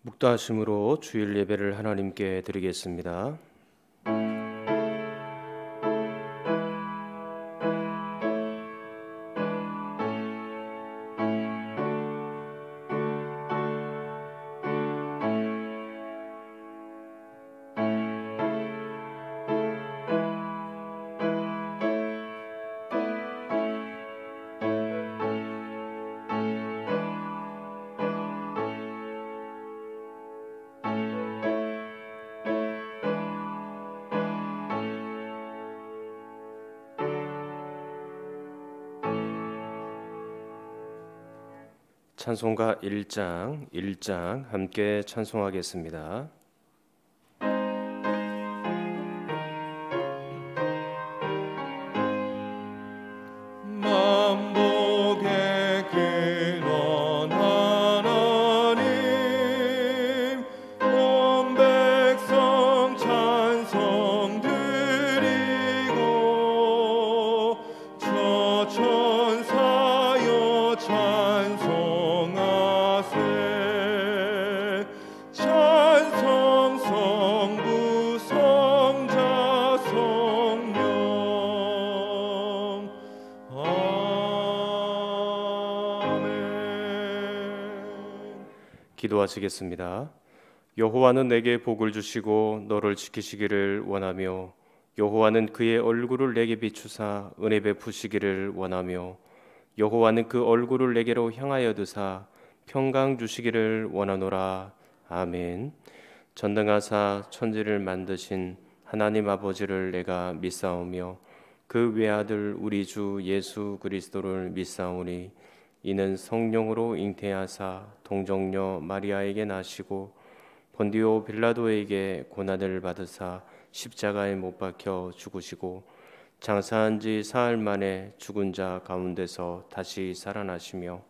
묵다심으로 주일 예배를 하나님께 드리겠습니다. 찬송가 1장 함께 찬송하겠습니다. 기도하시겠습니다. 여호와는 내게 복을 주시고 너를 지키시기를 원하며 여호와는 그의 얼굴을 내게 비추사 은혜 베푸시기를 원하며 여호와는 그 얼굴을 내게로 향하여 드사 평강 주시기를 원하노라. 아멘. 전능하사 천지를 만드신 하나님 아버지를 내가 믿사오며 그 외아들 우리 주 예수 그리스도를 믿사오니 이는 성령으로 잉태하사 동정녀 마리아에게 나시고 본디오 빌라도에게 고난을 받으사 십자가에 못 박혀 죽으시고 장사한 지 사흘 만에 죽은 자 가운데서 다시 살아나시며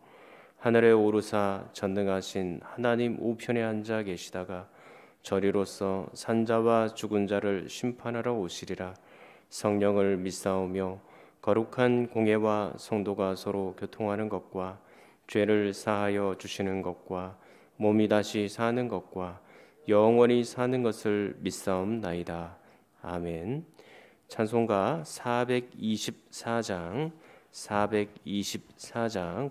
하늘에 오르사 전능하신 하나님 우편에 앉아 계시다가 저리로서 산자와 죽은 자를 심판하러 오시리라. 성령을 믿사오며 거룩한 공예와 성도가 서로 교통하는 것과 죄를 사하여 주시는 것과 몸이 다시 사는 것과 영원히 사는 것을 믿사옵나이다. 아멘. 찬송가 424장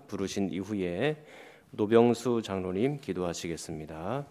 부르신 이후에 노병수 장로님 기도하시겠습니다.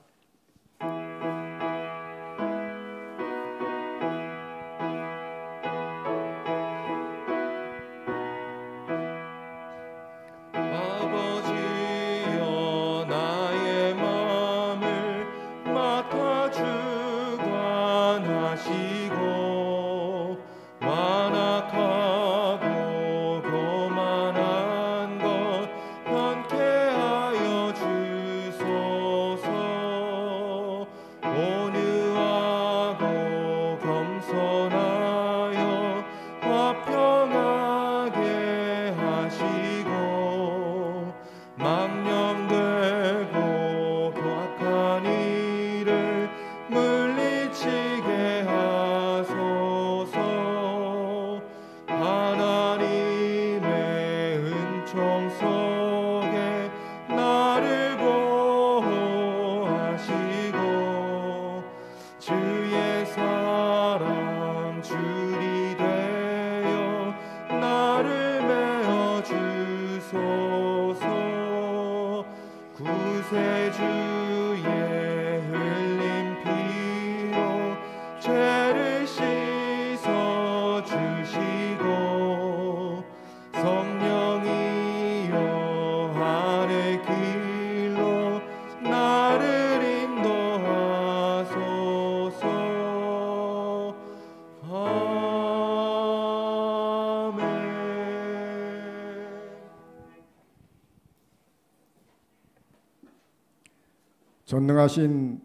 전능하신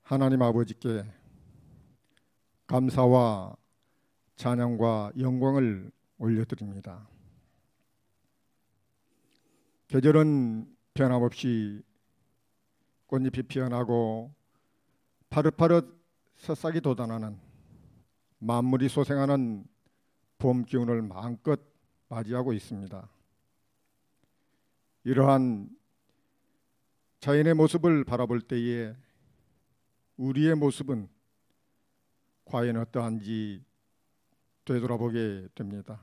하나님 아버지께 감사와 찬양과 영광을 올려드립니다. 계절은 변함없이 꽃잎이 피어나고 파릇파릇 새싹이 돋아나는 만물이 소생하는 봄 기운을 마음껏 맞이하고 있습니다. 이러한 자연의 모습을 바라볼 때에 우리의 모습은 과연 어떠한지 되돌아보게 됩니다.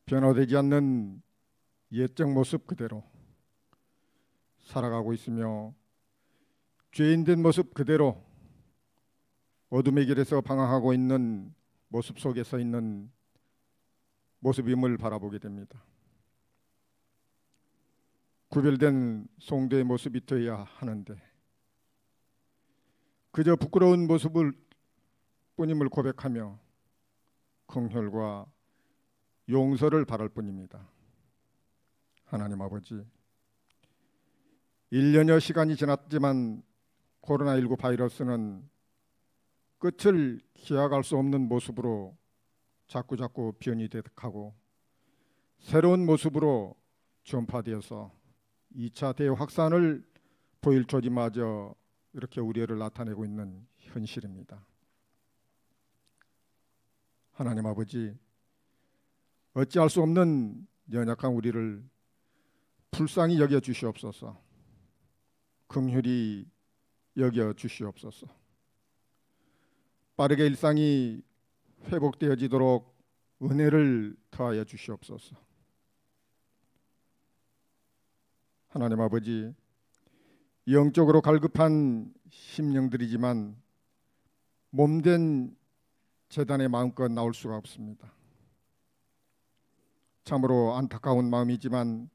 변화되지 않는 옛적 모습 그대로 살아가고 있으며 죄인된 모습 그대로 어둠의 길에서 방황하고 있는 모습 속에 서 있는 모습임을 바라보게 됩니다. 구별된 성도의 모습이 되어야 하는데 그저 부끄러운 모습을 뿐임을 고백하며 긍휼과 용서를 바랄 뿐입니다. 하나님 아버지, 1년여 시간이 지났지만 코로나19 바이러스는 끝을 기약할 수 없는 모습으로 자꾸자꾸 변이 되득하고 새로운 모습으로 전파되어서 2차 대확산을 보일 조짐마저 이렇게 우려를 나타내고 있는 현실입니다. 하나님 아버지, 어찌할 수 없는 연약한 우리를 불쌍히 여겨 주시옵소서. 긍휼히 여겨 주시옵소서. 빠르게 일상이 회복되어지도록 은혜를 더하여 주시옵소서. 하나님 아버지, 영적으로 갈급한 심령들이지만 몸된 재단에 마음껏 나올 수가 없습니다. 참으로 안타까운 마음이지만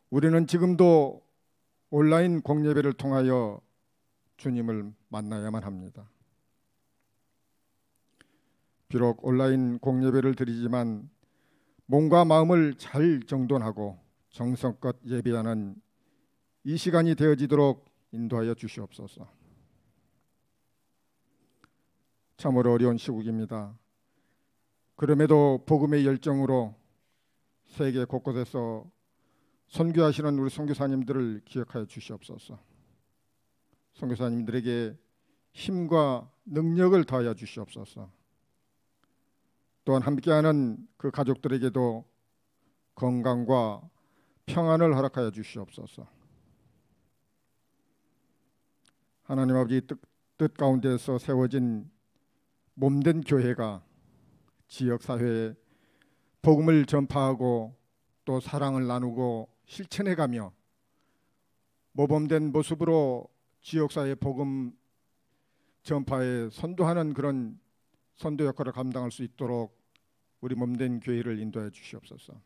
우리는 지금도 온라인 공예배를 통하여 주님을 만나야만 합니다. 비록 온라인 공예배를 드리지만 몸과 마음을 잘 정돈하고 정성껏 예배하는 이 시간이 되어지도록 인도하여 주시옵소서. 참으로 어려운 시국입니다. 그럼에도 복음의 열정으로 세계 곳곳에서 선교하시는 우리 선교사님들을 기억하여 주시옵소서. 선교사님들에게 힘과 능력을 더하여 주시옵소서. 또한 함께하는 그 가족들에게도 건강과 평안을 허락하여 주시옵소서. 하나님 아버지 뜻 가운데서 세워진 몸된 교회가 지역사회에 복음을 전파하고 또 사랑을 나누고 실천해가며 모범된 모습으로 지역사회 복음 전파에 선도하는 그런 선도 역할을 감당할 수 있도록 우리 몸된 교회를 인도해 주시옵소서.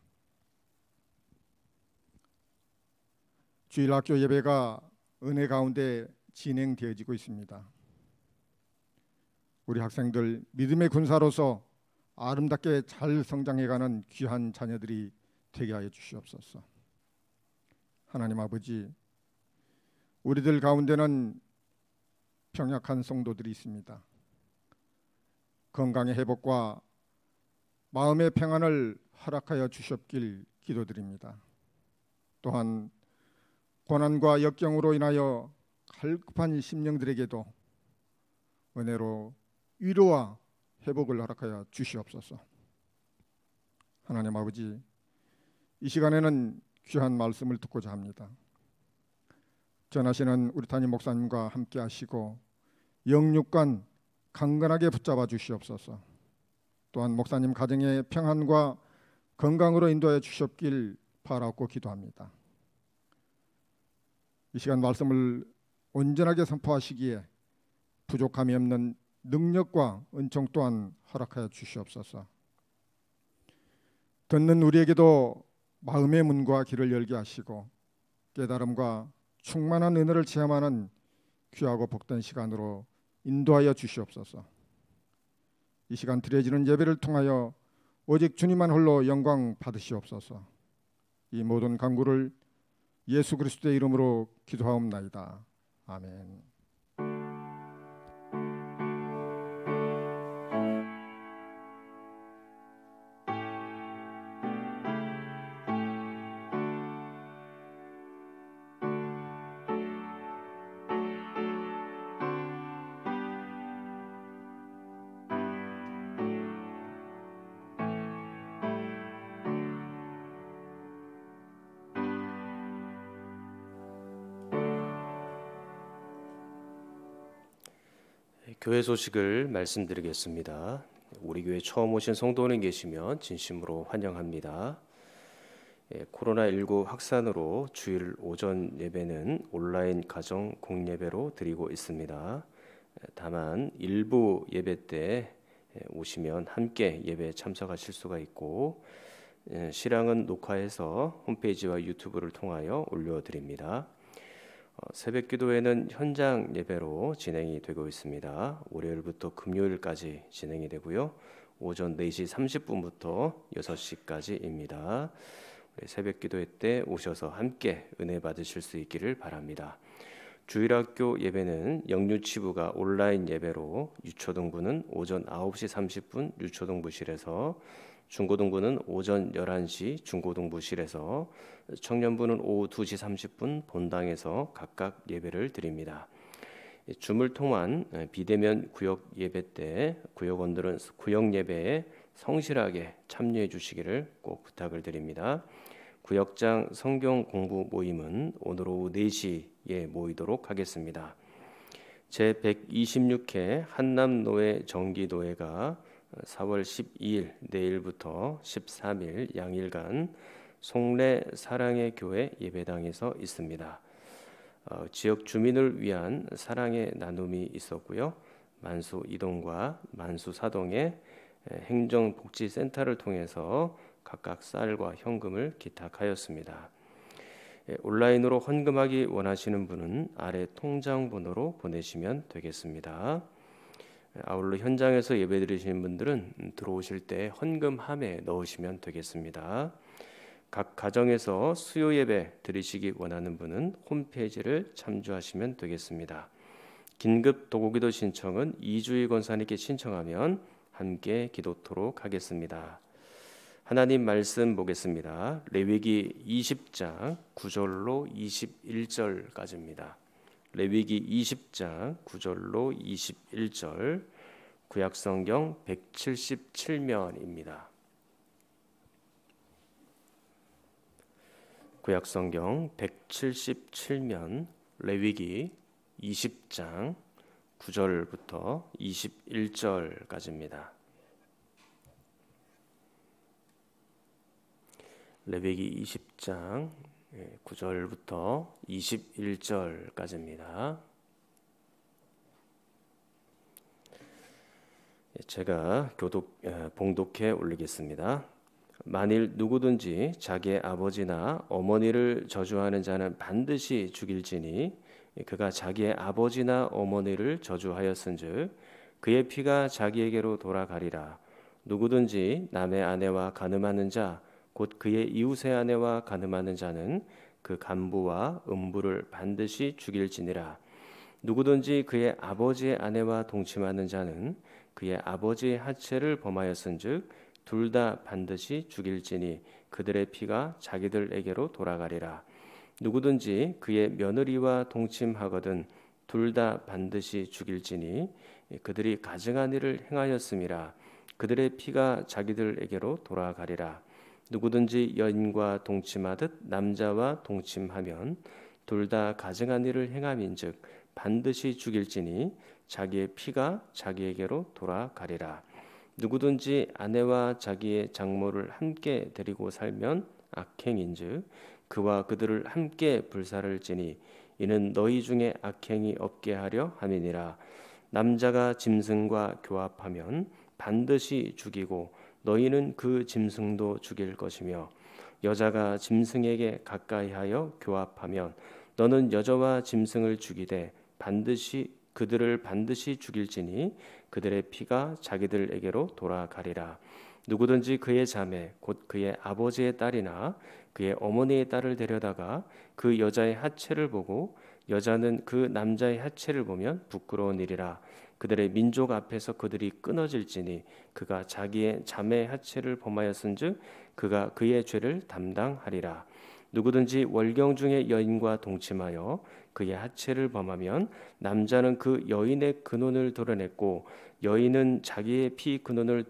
주일학교 예배가 은혜 가운데 진행되어지고 있습니다. 우리 학생들 믿음의 군사로서 아름답게 잘 성장해가는 귀한 자녀들이 되게 하여 주시옵소서. 하나님 아버지, 우리들 가운데는 병약한 성도들이 있습니다. 건강의 회복과 마음의 평안을 허락하여 주시옵길 기도드립니다. 또한 고난과 역경으로 인하여 갈급한 심령들에게도 은혜로 위로와 회복을 허락하여 주시옵소서. 하나님 아버지, 이 시간에는 귀한 말씀을 듣고자 합니다. 전하시는 우리 담임 목사님과 함께 하시고 영육간 강건하게 붙잡아 주시옵소서. 또한 목사님 가정의 평안과 건강으로 인도하여 주시옵길 바라옵고 기도합니다. 이 시간 말씀을 온전하게 선포하시기에 부족함이 없는 능력과 은총 또한 허락하여 주시옵소서. 듣는 우리에게도 마음의 문과 길을 열게 하시고 깨달음과 충만한 은혜를 체험하는 귀하고 복된 시간으로 인도하여 주시옵소서. 이 시간 드려지는 예배를 통하여 오직 주님만 홀로 영광 받으시옵소서. 이 모든 간구를 예수 그리스도의 이름으로 기도하옵나이다. 아멘. 교회 소식을 말씀드리겠습니다. 우리 교회 처음 오신 성도는 계시면 진심으로 환영합니다. 코로나19 확산으로 주일 오전 예배는 온라인 가정 공예배로 드리고 있습니다. 다만 일부 예배 때 오시면 함께 예배에 참석하실 수가 있고, 실황은 녹화해서 홈페이지와 유튜브를 통하여 올려드립니다. 새벽 기도회는 현장 예배로 진행이 되고 있습니다. 월요일부터 금요일까지 진행이 되고요. 오전 4시 30분부터 6시까지입니다. 새벽 기도회 때 오셔서 함께 은혜 받으실 수 있기를 바랍니다. 주일학교 예배는 영유치부가 온라인 예배로 유초등부는 오전 9시 30분 유초등부실에서, 중고등부는 오전 11시 중고등부실에서, 청년부는 오후 2시 30분 본당에서 각각 예배를 드립니다. 줌을 통한 비대면 구역 예배 때 구역원들은 구역 예배에 성실하게 참여해 주시기를 꼭 부탁을 드립니다. 구역장 성경 공부 모임은 오늘 오후 4시에 모이도록 하겠습니다. 제126회 한남노회 정기노회가 4월 12일 내일부터 13일 양일간 송내 사랑의 교회 예배당에서 있습니다. 지역 주민을 위한 사랑의 나눔이 있었고요. 만수 이동과 만수 사동의 행정복지센터를 통해서 각각 쌀과 현금을 기탁하였습니다. 온라인으로 헌금하기 원하시는 분은 아래 통장번호로 보내시면 되겠습니다. 아울러 현장에서 예배드리시는 분들은 들어오실 때 헌금함에 넣으시면 되겠습니다. 각 가정에서 수요 예배 드리시기 원하는 분은 홈페이지를 참조하시면 되겠습니다. 긴급 도구기도 신청은 이주희 권사님께 신청하면 함께 기도토록 하겠습니다. 하나님 말씀 보겠습니다. 레위기 20장 9절로 21절까지입니다. 레위기 20장 9절로 21절, 구약성경 177면입니다. 구약성경 177면 레위기 20장 9절부터 21절까지입니다. 레위기 20장 9절부터 21절까지입니다. 제가 봉독해 올리겠습니다. 만일 누구든지 자기의 아버지나 어머니를 저주하는 자는 반드시 죽일지니, 그가 자기의 아버지나 어머니를 저주하였은즉 그의 피가 자기에게로 돌아가리라. 누구든지 남의 아내와 간음하는 자, 곧 그의 이웃의 아내와 간음하는 자는 그 간부와 음부를 반드시 죽일지니라. 누구든지 그의 아버지의 아내와 동침하는 자는 그의 아버지의 하체를 범하였은즉 둘 다 반드시 죽일지니 그들의 피가 자기들에게로 돌아가리라. 누구든지 그의 며느리와 동침하거든 둘 다 반드시 죽일지니 그들이 가증한 일을 행하였음이라. 그들의 피가 자기들에게로 돌아가리라. 누구든지 여인과 동침하듯 남자와 동침하면 둘 다 가증한 일을 행함인즉 반드시 죽일지니 자기의 피가 자기에게로 돌아가리라. 누구든지 아내와 자기의 장모를 함께 데리고 살면 악행인즉 그와 그들을 함께 불살을지니 이는 너희 중에 악행이 없게 하려 함이니라. 남자가 짐승과 교합하면 반드시 죽이고 너희는 그 짐승도 죽일 것이며, 여자가 짐승에게 가까이하여 교합하면 너는 여자와 짐승을 죽이되 그들을 반드시 죽일지니 그들의 피가 자기들에게로 돌아가리라. 누구든지 그의 자매 곧 그의 아버지의 딸이나 그의 어머니의 딸을 데려다가 그 여자의 하체를 보고 여자는 그 남자의 하체를 보면 부끄러운 일이라. 그들의 민족 앞에서 그들이 끊어질지니 그가 자기의 자매의 하체를 범하였은즉 그가 그의 죄를 담당하리라. 누구든지 월경 중에 여인과 동침하여 그의 하체를 범하면 남자는 그 여인의 근원을 드러냈고 여인은 자기의 피 근원을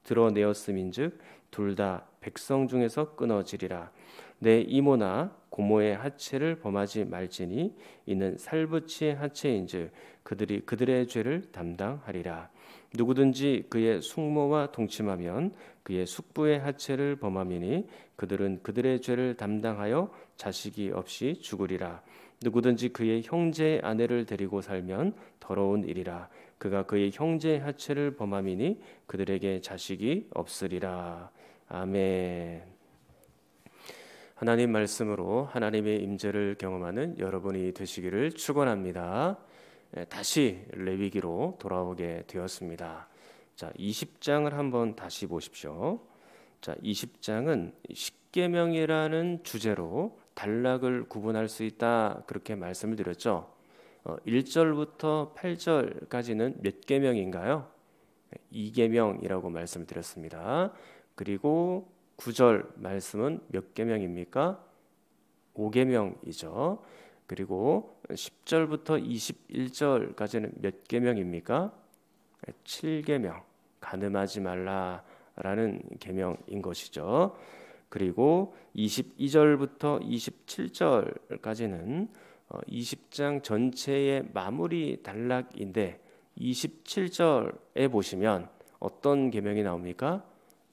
드러내었음인즉 둘 다 백성 중에서 끊어지리라. 내 이모나 고모의 하체를 범하지 말지니 이는 살부치의 하체인즉 그들이 그들의 죄를 담당하리라. 누구든지 그의 숙모와 동침하면 그의 숙부의 하체를 범함이니 그들은 그들의 죄를 담당하여 자식이 없이 죽으리라. 누구든지 그의 형제의 아내를 데리고 살면 더러운 일이라. 그가 그의 형제의 하체를 범함이니 그들에게 자식이 없으리라. 아멘. 하나님 말씀으로 하나님의 임재를 경험하는 여러분이 되시기를 축원합니다. 다시 레위기로 돌아오게 되었습니다. 자, 20장을 한번 다시 보십시오. 자, 20장은 십계명이라는 주제로 단락을 구분할 수 있다 그렇게 말씀을 드렸죠. 1절부터 8절까지는 몇 계명인가요? 2계명이라고 말씀을 드렸습니다. 그리고 9절 말씀은 몇 계명입니까? 5계명이죠. 그리고 10절부터 21절까지는 몇 계명입니까? 7계명, 간음하지 말라라는 계명인 것이죠. 그리고 22절부터 27절까지는 20장 전체의 마무리 단락인데 27절에 보시면 어떤 계명이 나옵니까?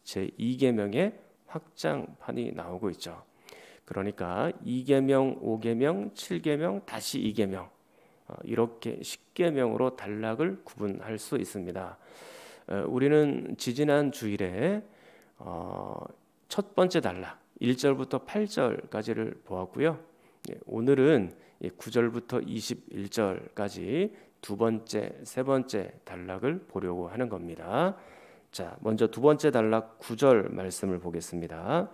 제2계명의 확장판이 나오고 있죠. 그러니까 2계명, 5계명, 7계명, 다시 2계명 이렇게 10계명으로 단락을 구분할 수 있습니다. 우리는 지지난 주일에 첫 번째 단락 1절부터 8절까지를 보았고요. 오늘은 9절부터 21절까지 두 번째, 세 번째 단락을 보려고 하는 겁니다. 자, 먼저 두 번째 단락 9절 말씀을 보겠습니다.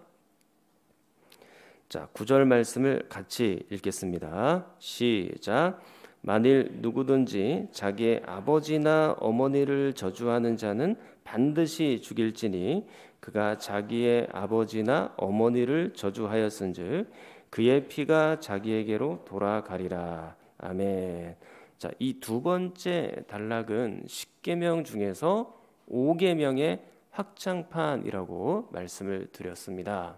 자, 9절 말씀을 같이 읽겠습니다. 시작. 만일 누구든지 자기의 아버지나 어머니를 저주하는 자는 반드시 죽일지니 그가 자기의 아버지나 어머니를 저주하였은즉 그의 피가 자기에게로 돌아가리라. 아멘. 자, 이 두 번째 단락은 십계명 중에서 5계명의 확장판이라고 말씀을 드렸습니다.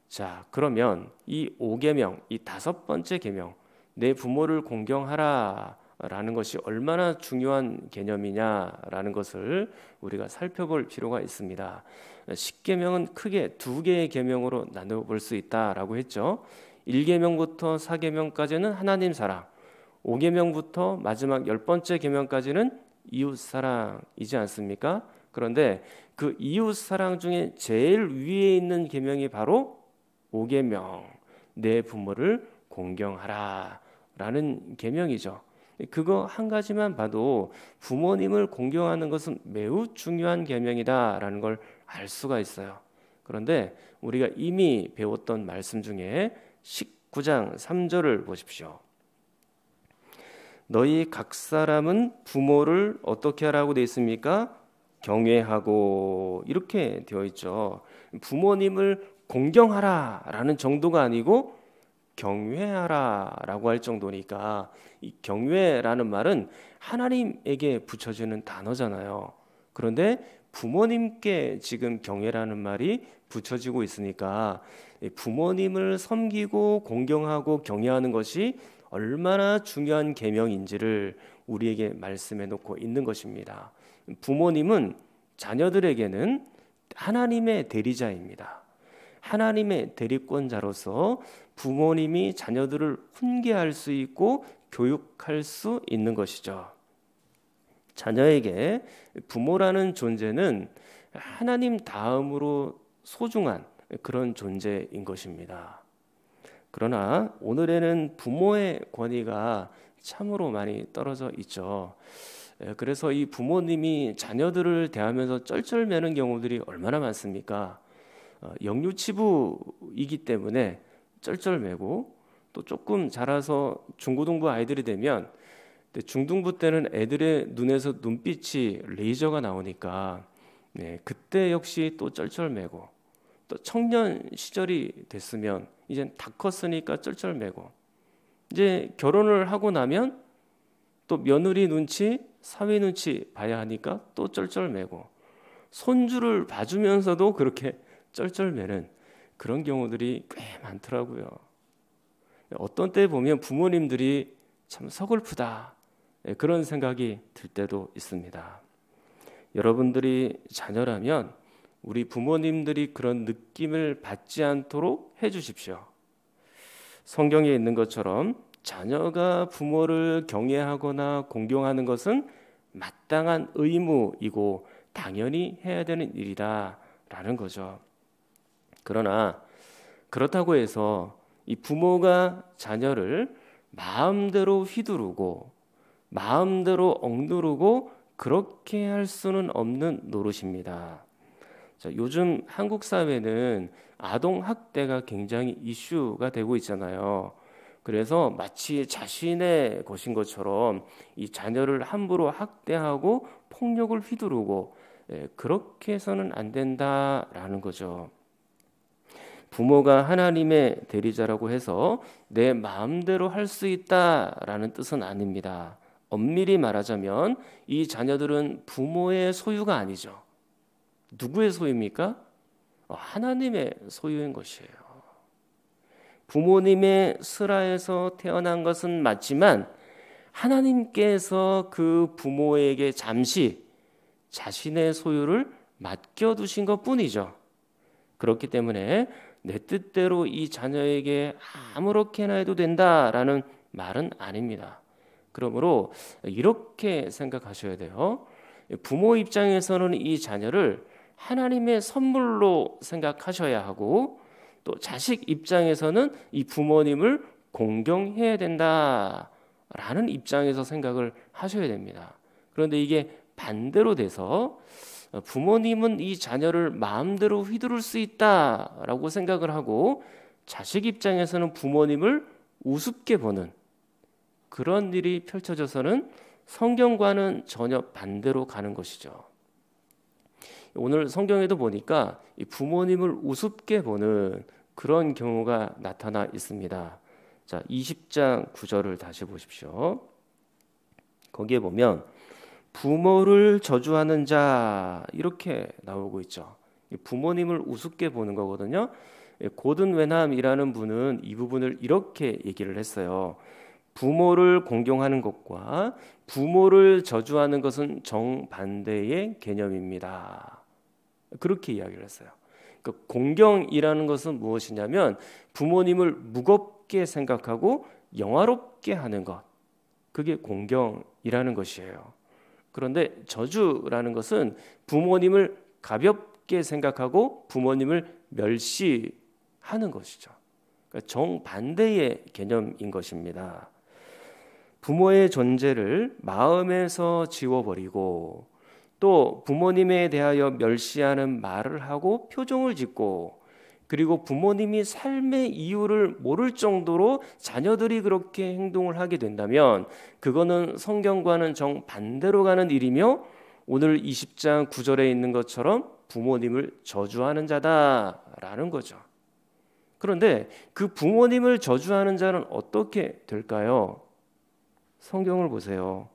자, 그러면 이 5계명, 이 다섯 번째 계명, 내 부모를 공경하라 라는 것이 얼마나 중요한 개념이냐라는 것을 우리가 살펴볼 필요가 있습니다. 10계명은 크게 두 개의 계명으로 나눠볼 수 있다라고 했죠. 1계명부터 4계명까지는 하나님 사랑, 5계명부터 마지막 10번째 계명까지는 이웃 사랑이지 않습니까? 그런데 그 이웃 사랑 중에 제일 위에 있는 계명이 바로 5계명, 내 부모를 공경하라 라는 계명이죠. 그거 한 가지만 봐도 부모님을 공경하는 것은 매우 중요한 계명이다라는 걸 알 수가 있어요. 그런데 우리가 이미 배웠던 말씀 중에 19장 3절을 보십시오. 너희 각 사람은 부모를 어떻게 하라고 되어 있습니까? 경외하고 이렇게 되어 있죠. 부모님을 공경하라라는 정도가 아니고 경외하라라고 할 정도니까 이 경외라는 말은 하나님에게 붙여지는 단어잖아요. 그런데 부모님께 지금 경외라는 말이 붙여지고 있으니까 부모님을 섬기고 공경하고 경외하는 것이 얼마나 중요한 계명인지를 우리에게 말씀해 놓고 있는 것입니다. 부모님은 자녀들에게는 하나님의 대리자입니다. 하나님의 대리권자로서 부모님이 자녀들을 훈계할 수 있고 교육할 수 있는 것이죠. 자녀에게 부모라는 존재는 하나님 다음으로 소중한 그런 존재인 것입니다. 그러나 오늘에는 부모의 권위가 참으로 많이 떨어져 있죠. 그래서 이 부모님이 자녀들을 대하면서 쩔쩔매는 경우들이 얼마나 많습니까? 영유치부이기 때문에 쩔쩔매고 또 조금 자라서 중고등부 아이들이 되면 중등부 때는 애들의 눈에서 눈빛이 레이저가 나오니까 그때 역시 또 쩔쩔매고 또 청년 시절이 됐으면 이젠 다 컸으니까 쩔쩔매고 이제 결혼을 하고 나면 또 며느리 눈치, 사위 눈치 봐야 하니까 또 쩔쩔매고 손주를 봐주면서도 그렇게 쩔쩔매는 그런 경우들이 꽤 많더라고요. 어떤 때 보면 부모님들이 참 서글프다, 그런 생각이 들 때도 있습니다. 여러분들이 자녀라면 우리 부모님들이 그런 느낌을 받지 않도록 해주십시오. 성경에 있는 것처럼 자녀가 부모를 경외하거나 공경하는 것은 마땅한 의무이고 당연히 해야 되는 일이다라는 거죠. 그러나 그렇다고 해서 이 부모가 자녀를 마음대로 휘두르고 마음대로 억누르고 그렇게 할 수는 없는 노릇입니다. 자, 요즘 한국 사회는 아동 학대가 굉장히 이슈가 되고 있잖아요. 그래서 마치 자신의 것인 것처럼 이 자녀를 함부로 학대하고 폭력을 휘두르고 그렇게 해서는 안 된다라는 거죠. 부모가 하나님의 대리자라고 해서 내 마음대로 할 수 있다라는 뜻은 아닙니다. 엄밀히 말하자면 이 자녀들은 부모의 소유가 아니죠. 누구의 소유입니까? 하나님의 소유인 것이에요. 부모님의 슬하에서 태어난 것은 맞지만 하나님께서 그 부모에게 잠시 자신의 소유를 맡겨두신 것뿐이죠. 그렇기 때문에 내 뜻대로 이 자녀에게 아무렇게나 해도 된다라는 말은 아닙니다. 그러므로 이렇게 생각하셔야 돼요. 부모 입장에서는 이 자녀를 하나님의 선물로 생각하셔야 하고, 또 자식 입장에서는 이 부모님을 공경해야 된다라는 입장에서 생각을 하셔야 됩니다. 그런데 이게 반대로 돼서 부모님은 이 자녀를 마음대로 휘두를 수 있다라고 생각을 하고 자식 입장에서는 부모님을 우습게 보는 그런 일이 펼쳐져서는 성경과는 전혀 반대로 가는 것이죠. 오늘 성경에도 보니까 이 부모님을 우습게 보는 그런 경우가 나타나 있습니다. 자, 20장 9절을 다시 보십시오. 거기에 보면 부모를 저주하는 자 이렇게 나오고 있죠. 부모님을 우습게 보는 거거든요. 고든 웬함이라는 분은 이 부분을 이렇게 얘기를 했어요. 부모를 공경하는 것과 부모를 저주하는 것은 정반대의 개념입니다. 그렇게 이야기를 했어요. 그러니까 공경이라는 것은 무엇이냐면 부모님을 무겁게 생각하고 영화롭게 하는 것, 그게 공경이라는 것이에요. 그런데 저주라는 것은 부모님을 가볍게 생각하고 부모님을 멸시하는 것이죠. 그러니까 정반대의 개념인 것입니다. 부모의 존재를 마음에서 지워버리고 또 부모님에 대하여 멸시하는 말을 하고 표정을 짓고, 그리고 부모님이 삶의 이유를 모를 정도로 자녀들이 그렇게 행동을 하게 된다면 그거는 성경과는 정반대로 가는 일이며 오늘 20장 9절에 있는 것처럼 부모님을 저주하는 자다라는 거죠. 그런데 그 부모님을 저주하는 자는 어떻게 될까요? 성경을 보세요.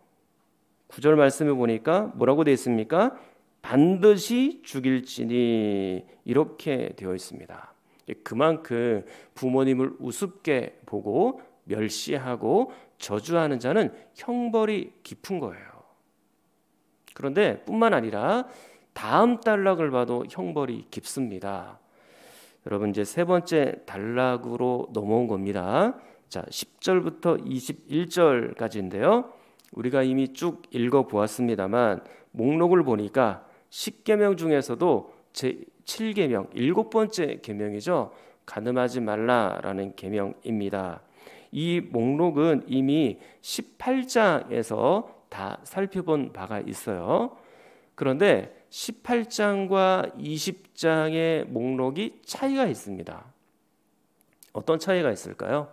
9절 말씀을 보니까 뭐라고 되어 있습니까? 반드시 죽일지니 이렇게 되어 있습니다. 그만큼 부모님을 우습게 보고 멸시하고 저주하는 자는 형벌이 깊은 거예요. 그런데 뿐만 아니라 다음 단락을 봐도 형벌이 깊습니다. 여러분 이제 세 번째 단락으로 넘어온 겁니다. 자, 10절부터 21절까지인데요. 우리가 이미 쭉 읽어보았습니다만 목록을 보니까 10계명 중에서도 제7계명 7번째 계명이죠. 간음하지 말라라는 계명입니다. 이 목록은 이미 18장에서 다 살펴본 바가 있어요. 그런데 18장과 20장의 목록이 차이가 있습니다. 어떤 차이가 있을까요?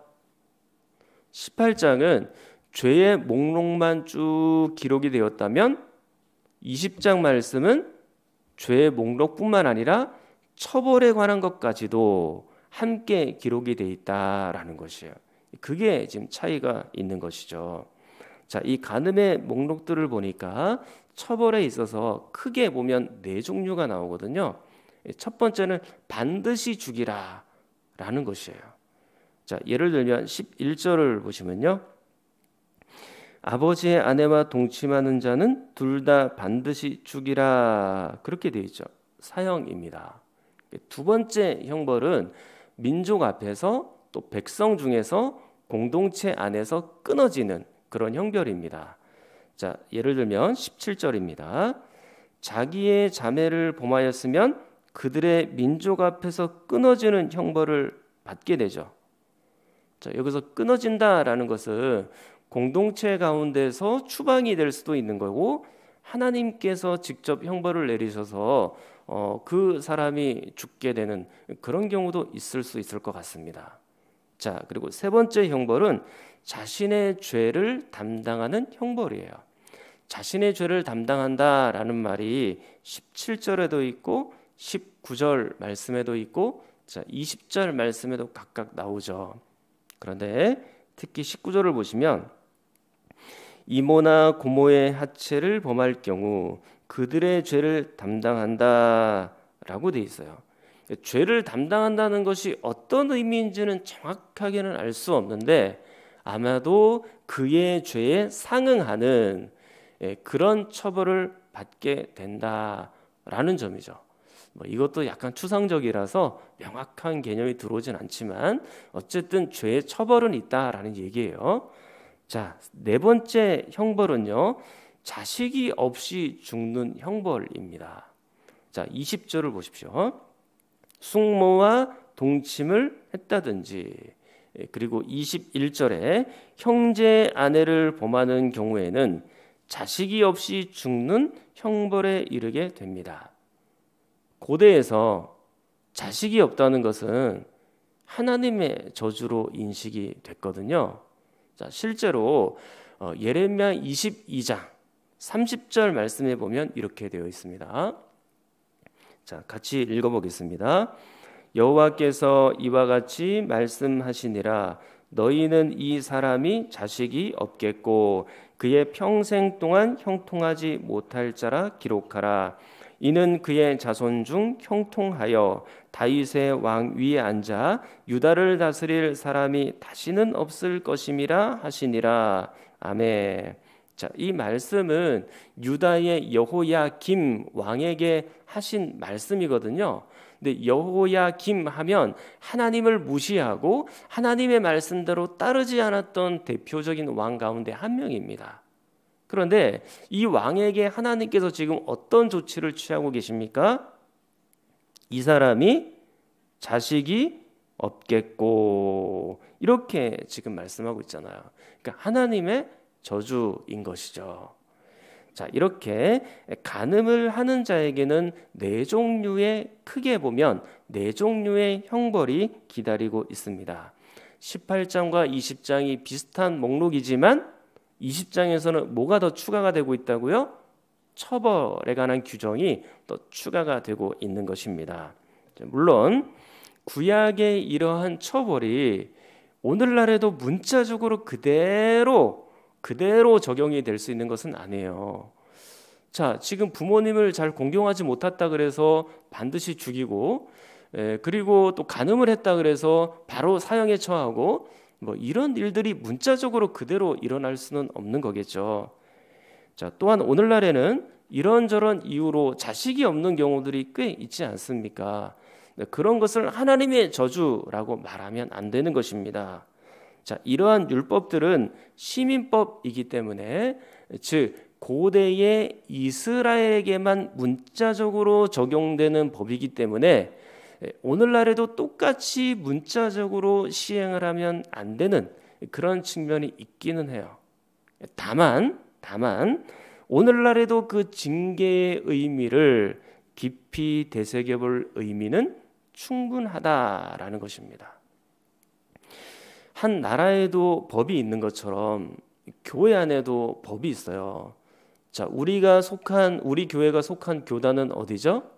18장은 죄의 목록만 쭉 기록이 되었다면 20장 말씀은 죄의 목록뿐만 아니라 처벌에 관한 것까지도 함께 기록이 되어 있다라는 것이에요. 그게 지금 차이가 있는 것이죠. 자, 이 간음의 목록들을 보니까 처벌에 있어서 크게 보면 네 종류가 나오거든요. 첫 번째는 반드시 죽이라 라는 것이에요. 자, 예를 들면 11절을 보시면요. 아버지의 아내와 동침하는 자는 둘 다 반드시 죽이라, 그렇게 되어 있죠. 사형입니다. 두 번째 형벌은 민족 앞에서 또 백성 중에서 공동체 안에서 끊어지는 그런 형벌입니다. 자, 예를 들면 17절입니다. 자기의 자매를 범하였으면 그들의 민족 앞에서 끊어지는 형벌을 받게 되죠. 자, 여기서 끊어진다라는 것은 공동체 가운데서 추방이 될 수도 있는 거고, 하나님께서 직접 형벌을 내리셔서 그 사람이 죽게 되는 그런 경우도 있을 수 있을 것 같습니다. 자, 그리고 세 번째 형벌은 자신의 죄를 담당하는 형벌이에요. 자신의 죄를 담당한다라는 말이 17절에도 있고 19절 말씀에도 있고, 자, 20절 말씀에도 각각 나오죠. 그런데 특히 19절을 보시면 이모나 고모의 하체를 범할 경우 그들의 죄를 담당한다라고 돼 있어요. 죄를 담당한다는 것이 어떤 의미인지는 정확하게는 알 수 없는데, 아마도 그의 죄에 상응하는 그런 처벌을 받게 된다라는 점이죠. 이것도 약간 추상적이라서 명확한 개념이 들어오진 않지만 어쨌든 죄의 처벌은 있다라는 얘기예요. 자, 네 번째 형벌은요, 자식이 없이 죽는 형벌입니다. 자, 20절을 보십시오. 숙모와 동침을 했다든지, 그리고 21절에 형제 아내를 범하는 경우에는 자식이 없이 죽는 형벌에 이르게 됩니다. 고대에서 자식이 없다는 것은 하나님의 저주로 인식이 됐거든요. 자, 실제로 예레미야 22장 30절 말씀에 보면 이렇게 되어 있습니다. 자, 같이 읽어보겠습니다. 여호와께서 이와 같이 말씀하시니라. 너희는 이 사람이 자식이 없겠고 그의 평생 동안 형통하지 못할 자라 기록하라. 이는 그의 자손 중 형통하여 다윗의 왕 위에 앉아 유다를 다스릴 사람이 다시는 없을 것임이라 하시니라. 아멘. 자, 이 말씀은 유다의 여호야김 왕에게 하신 말씀이거든요. 근데 여호야김 하면 하나님을 무시하고 하나님의 말씀대로 따르지 않았던 대표적인 왕 가운데 한 명입니다. 그런데 이 왕에게 하나님께서 지금 어떤 조치를 취하고 계십니까? 이 사람이 자식이 없겠고, 이렇게 지금 말씀하고 있잖아요. 그러니까 하나님의 저주인 것이죠. 자, 이렇게 간음을 하는 자에게는 네 종류의, 크게 보면 네 종류의 형벌이 기다리고 있습니다. 18장과 20장이 비슷한 목록이지만 20장에서는 뭐가 더 추가가 되고 있다고요? 처벌에 관한 규정이 또 추가가 되고 있는 것입니다. 물론 구약의 이러한 처벌이 오늘날에도 문자적으로 그대로 적용이 될 수 있는 것은 아니에요. 자, 지금 부모님을 잘 공경하지 못했다 그래서 반드시 죽이고, 그리고 또 간음을 했다 그래서 바로 사형에 처하고, 이런 일들이 문자적으로 그대로 일어날 수는 없는 거겠죠. 자, 또한 오늘날에는 이런저런 이유로 자식이 없는 경우들이 꽤 있지 않습니까? 그런 것을 하나님의 저주라고 말하면 안 되는 것입니다. 자, 이러한 율법들은 시민법이기 때문에, 즉 고대의 이스라엘에게만 문자적으로 적용되는 법이기 때문에 오늘날에도 똑같이 문자적으로 시행을 하면 안 되는 그런 측면이 있기는 해요. 다만 오늘날에도 그 징계의 의미를 깊이 되새겨볼 의미는 충분하다라는 것입니다. 한 나라에도 법이 있는 것처럼 교회 안에도 법이 있어요. 자, 우리 교회가 속한 교단은 어디죠?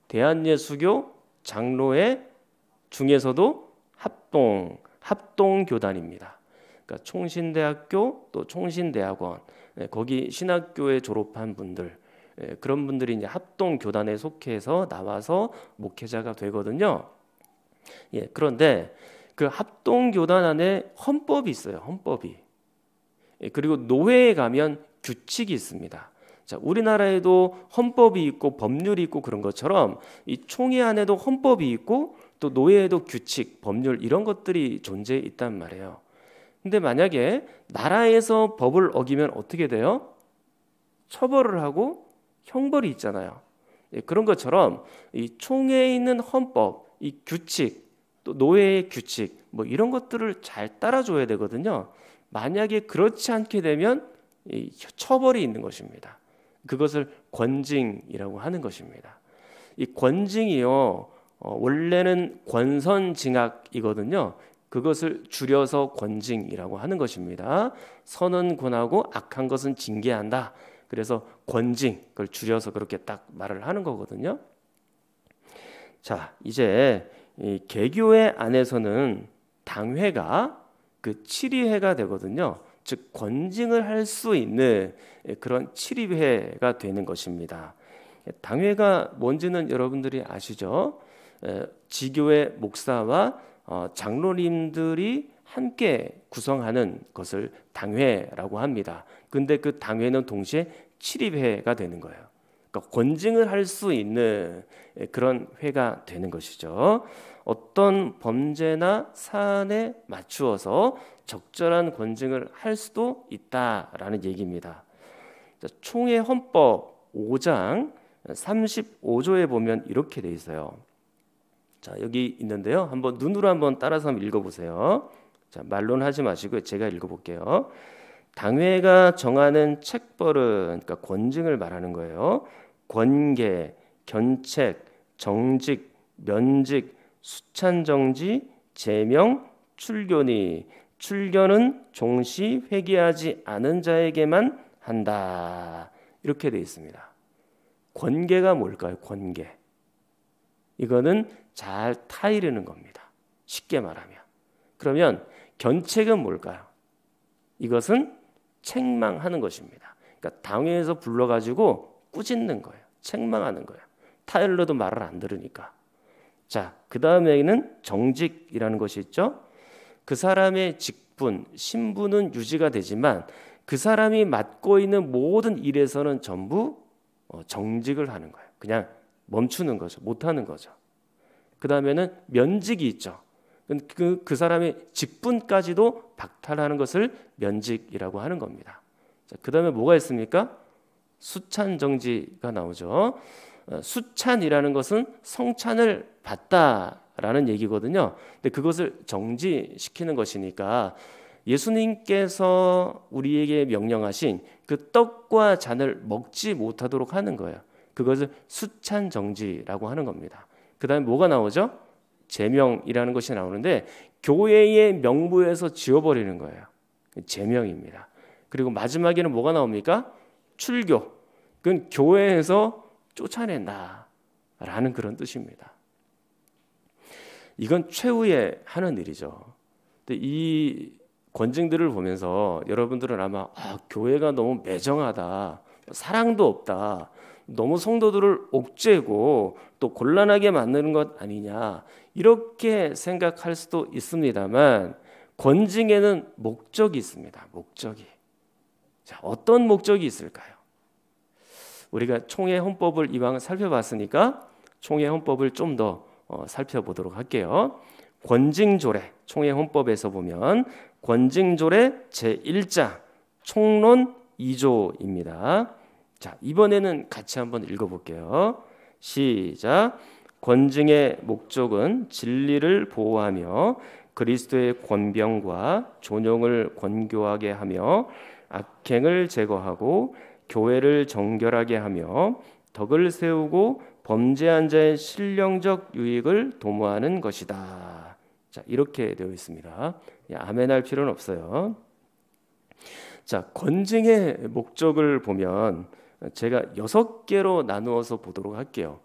대한예수교 장로회 중에서도 합동교단입니다. 그러니까 총신대학교 또 총신대학원, 거기 신학교에 졸업한 분들, 그런 분들이 이제 합동 교단에 속해서 나와서 목회자가 되거든요. 그런데 그 합동 교단 안에 헌법이 있어요. 헌법이. 그리고 노회에 가면 규칙이 있습니다. 자, 우리나라에도 헌법이 있고 법률이 있고 그런 것처럼 이 총회 안에도 헌법이 있고 또 노회에도 규칙, 법률 이런 것들이 존재해 있단 말이에요. 근데 만약에 나라에서 법을 어기면 어떻게 돼요? 처벌을 하고 형벌이 있잖아요. 그런 것처럼 이 총회에 있는 헌법, 이 규칙, 또 노회의 규칙 뭐 이런 것들을 잘 따라줘야 되거든요. 만약에 그렇지 않게 되면 이 처벌이 있는 것입니다. 그것을 권징이라고 하는 것입니다. 이 권징이요, 원래는 권선징악이거든요. 그것을 줄여서 권징이라고 하는 것입니다. 선은 권하고 악한 것은 징계한다. 그래서 권징, 그걸 줄여서 그렇게 딱 말을 하는 거거든요. 자, 이제 이 개교회 안에서는 당회가 그 7위회가 되거든요. 즉 권징을 할 수 있는 그런 7위회가 되는 것입니다. 당회가 뭔지는 여러분들이 아시죠? 지교회 목사와 장로님들이 함께 구성하는 것을 당회라고 합니다. 근데 그 당회는 동시에 7위회가 되는 거예요. 그러니까 권징을 할 수 있는 그런 회가 되는 것이죠. 어떤 범죄나 사안에 맞추어서 적절한 권징을 할 수도 있다라는 얘기입니다. 총회 헌법 5장 35조에 보면 이렇게 돼 있어요. 자, 여기 있는데요. 한번 눈으로 한번 따라서 한번 읽어보세요. 자, 말로는 하지 마시고 제가 읽어볼게요. 당회가 정하는 책벌은, 그러니까 권징을 말하는 거예요. 권계, 견책, 정직, 면직, 수찬정지, 제명, 출교니, 출교는 종시 회개하지 않은 자에게만 한다. 이렇게 되어 있습니다. 권계가 뭘까요? 권계. 이거는 잘 타이르는 겁니다. 쉽게 말하면. 그러면 견책은 뭘까요? 이것은 책망하는 것입니다. 그러니까 당회에서 불러가지고 꾸짖는 거예요. 책망하는 거예요. 타일러도 말을 안 들으니까. 자, 그 다음에는 정직이라는 것이 있죠. 그 사람의 직분, 신분은 유지가 되지만 그 사람이 맡고 있는 모든 일에서는 전부 정직을 하는 거예요. 그냥 멈추는 거죠. 못하는 거죠. 그 다음에는 면직이 있죠. 그 사람의 직분까지도 박탈하는 것을 면직이라고 하는 겁니다. 자, 그 다음에 뭐가 있습니까? 수찬정지가 나오죠. 수찬이라는 것은 성찬을 받다라는 얘기거든요. 근데 그것을 정지시키는 것이니까 예수님께서 우리에게 명령하신 그 떡과 잔을 먹지 못하도록 하는 거예요. 그것을 수찬정지라고 하는 겁니다. 그 다음에 뭐가 나오죠? 제명이라는 것이 나오는데 교회의 명부에서 지워버리는 거예요. 제명입니다. 그리고 마지막에는 뭐가 나옵니까? 출교. 그건 교회에서 쫓아낸다라는 그런 뜻입니다. 이건 최후에 하는 일이죠. 근데 이 권징들을 보면서 여러분들은 아마 교회가 너무 매정하다, 사랑도 없다, 너무 성도들을 옥죄고 또 곤란하게 만드는 것 아니냐 이렇게 생각할 수도 있습니다만 권징에는 목적이 있습니다. 목적이. 자, 어떤 목적이 있을까요? 우리가 총회 헌법을 이왕 살펴봤으니까 총회 헌법을 좀 더 살펴보도록 할게요. 권징조례, 총회 헌법에서 보면 권징조례 제1장 총론 2조입니다. 자, 이번에는 같이 한번 읽어볼게요. 시작. 권징의 목적은 진리를 보호하며 그리스도의 권병과 존용을 권고하게 하며 악행을 제거하고 교회를 정결하게 하며 덕을 세우고 범죄한 자의 신령적 유익을 도모하는 것이다. 자, 이렇게 되어 있습니다. 아멘할 필요는 없어요. 자, 권징의 목적을 보면 제가 6개로 나누어서 보도록 할게요.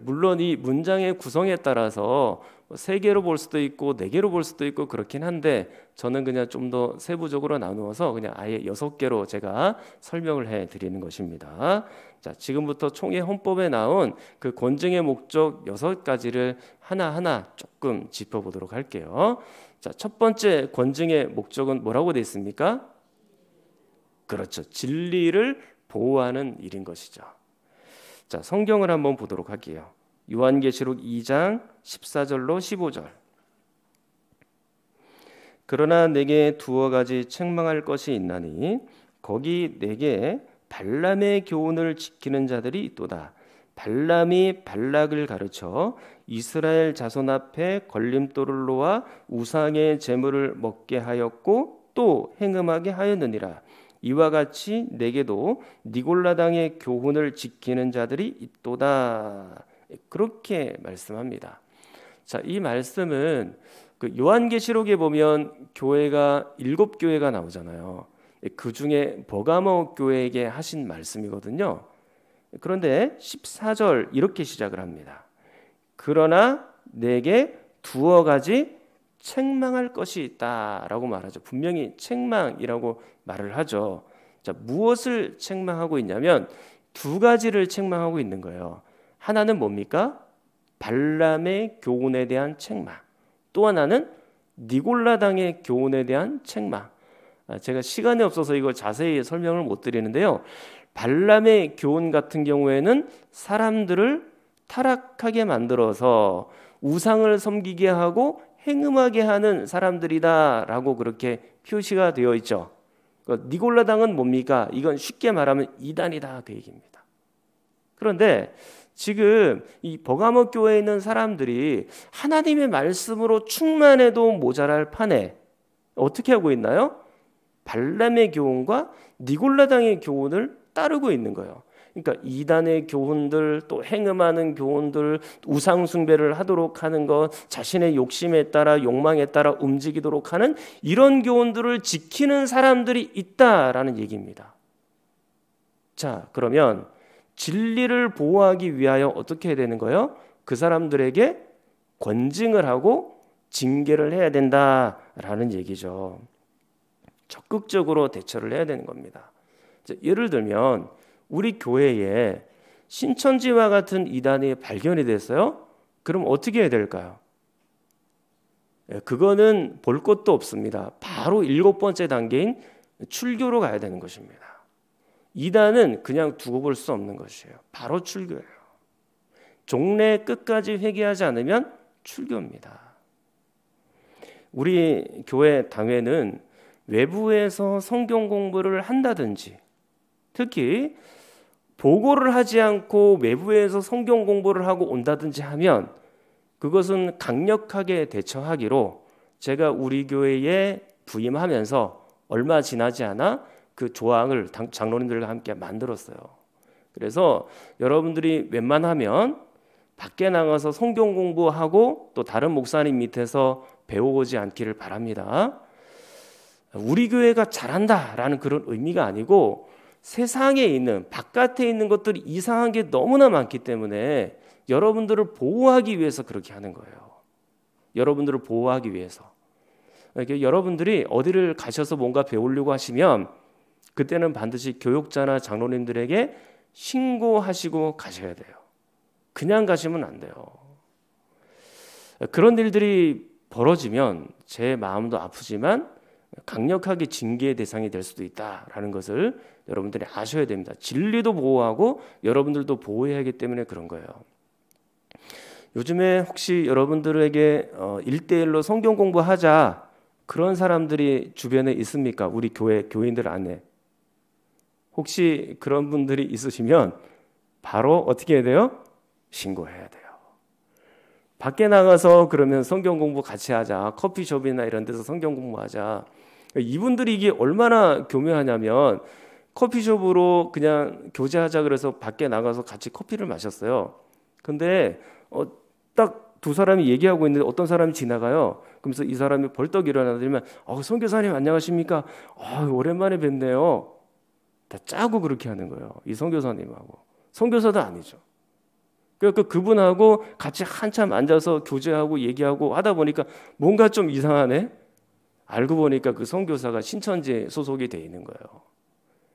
물론 이 문장의 구성에 따라서 3개로 볼 수도 있고 4개로 볼 수도 있고 그렇긴 한데 저는 그냥 좀 더 세부적으로 나누어서 그냥 아예 6개로 제가 설명을 해 드리는 것입니다. 자, 지금부터 총회 헌법에 나온 그 권증의 목적 6가지를 하나하나 조금 짚어보도록 할게요. 자, 첫 번째 권증의 목적은 뭐라고 되어 있습니까? 그렇죠. 진리를 보호하는 일인 것이죠. 자, 성경을 한번 보도록 할게요. 요한계시록 2장 14절로 15절. 그러나 내게 두어 가지 책망할 것이 있나니 거기 내게 발람의 교훈을 지키는 자들이 있도다. 발람이 발락을 가르쳐 이스라엘 자손 앞에 걸림돌을 놓아 우상의 제물을 먹게 하였고 또 행음하게 하였느니라. 이와 같이 내게도 니골라당의 교훈을 지키는 자들이 있도다. 그렇게 말씀합니다. 자, 이 말씀은 그 요한계시록에 보면 교회가 7교회가 나오잖아요. 그 중에 버가모 교회에게 하신 말씀이거든요. 그런데 14절 이렇게 시작을 합니다. 그러나 내게 두어 가지 책망할 것이 있다라고 말하죠. 분명히 책망이라고 말을 하죠. 자, 무엇을 책망하고 있냐면 2가지를 책망하고 있는 거예요. 하나는 뭡니까? 발람의 교훈에 대한 책망. 또 하나는 니골라당의 교훈에 대한 책망. 제가 시간이 없어서 이거 자세히 설명을 못 드리는데요. 발람의 교훈 같은 경우에는 사람들을 타락하게 만들어서 우상을 섬기게 하고 행음하게 하는 사람들이다라고 그렇게 표시가 되어 있죠. 니골라당은 뭡니까? 이건 쉽게 말하면 이단이다 그 얘기입니다. 그런데 지금 이 버가모 교회에 있는 사람들이 하나님의 말씀으로 충만해도 모자랄 판에 어떻게 하고 있나요? 발람의 교훈과 니골라당의 교훈을 따르고 있는 거예요. 그러니까 이단의 교훈들, 또 행음하는 교훈들, 우상 숭배를 하도록 하는 것, 자신의 욕심에 따라 욕망에 따라 움직이도록 하는 이런 교훈들을 지키는 사람들이 있다라는 얘기입니다. 자, 그러면 진리를 보호하기 위하여 어떻게 해야 되는 거예요? 그 사람들에게 권징을 하고 징계를 해야 된다라는 얘기죠. 적극적으로 대처를 해야 되는 겁니다. 예를 들면 우리 교회에 신천지와 같은 이단이 발견이 됐어요. 그럼 어떻게 해야 될까요? 그거는 볼 것도 없습니다. 바로 7번째 단계인 출교로 가야 되는 것입니다. 이단은 그냥 두고 볼 수 없는 것이에요. 바로 출교예요. 종래 끝까지 회개하지 않으면 출교입니다. 우리 교회 당회는 외부에서 성경 공부를 한다든지, 특히 보고를 하지 않고 외부에서 성경 공부를 하고 온다든지 하면 그것은 강력하게 대처하기로 제가 우리 교회에 부임하면서 얼마 지나지 않아 그 조항을 장로님들과 함께 만들었어요. 그래서 여러분들이 웬만하면 밖에 나가서 성경 공부하고 또 다른 목사님 밑에서 배워오지 않기를 바랍니다. 우리 교회가 잘한다라는 그런 의미가 아니고 세상에 있는 바깥에 있는 것들이 이상한 게 너무나 많기 때문에 여러분들을 보호하기 위해서 그렇게 하는 거예요. 여러분들을 보호하기 위해서. 그러니까 여러분들이 어디를 가셔서 뭔가 배우려고 하시면 그때는 반드시 교육자나 장로님들에게 신고하시고 가셔야 돼요. 그냥 가시면 안 돼요. 그런 일들이 벌어지면 제 마음도 아프지만 강력하게 징계의 대상이 될 수도 있다라는 것을 여러분들이 아셔야 됩니다. 진리도 보호하고 여러분들도 보호해야 하기 때문에 그런 거예요. 요즘에 혹시 여러분들에게 1대1로 성경 공부하자 그런 사람들이 주변에 있습니까? 우리 교회 교인들 안에. 혹시 그런 분들이 있으시면 바로 어떻게 해야 돼요? 신고해야 돼요. 밖에 나가서 그러면 성경 공부 같이 하자. 커피숍이나 이런 데서 성경 공부하자. 이분들이 이게 얼마나 교묘하냐면 커피숍으로 그냥 교제하자 그래서 밖에 나가서 같이 커피를 마셨어요. 근데 딱 두 사람이 얘기하고 있는데 어떤 사람이 지나가요. 그러면서 이 사람이 벌떡 일어나더니만 선교사님 안녕하십니까? 오랜만에 뵙네요. 다 짜고 그렇게 하는 거예요. 이 선교사님하고. 선교사도 아니죠. 그러니까 그분하고 같이 한참 앉아서 교제하고 얘기하고 하다 보니까 뭔가 좀 이상하네. 알고 보니까 그 선교사가 신천지에 소속이 돼 있는 거예요.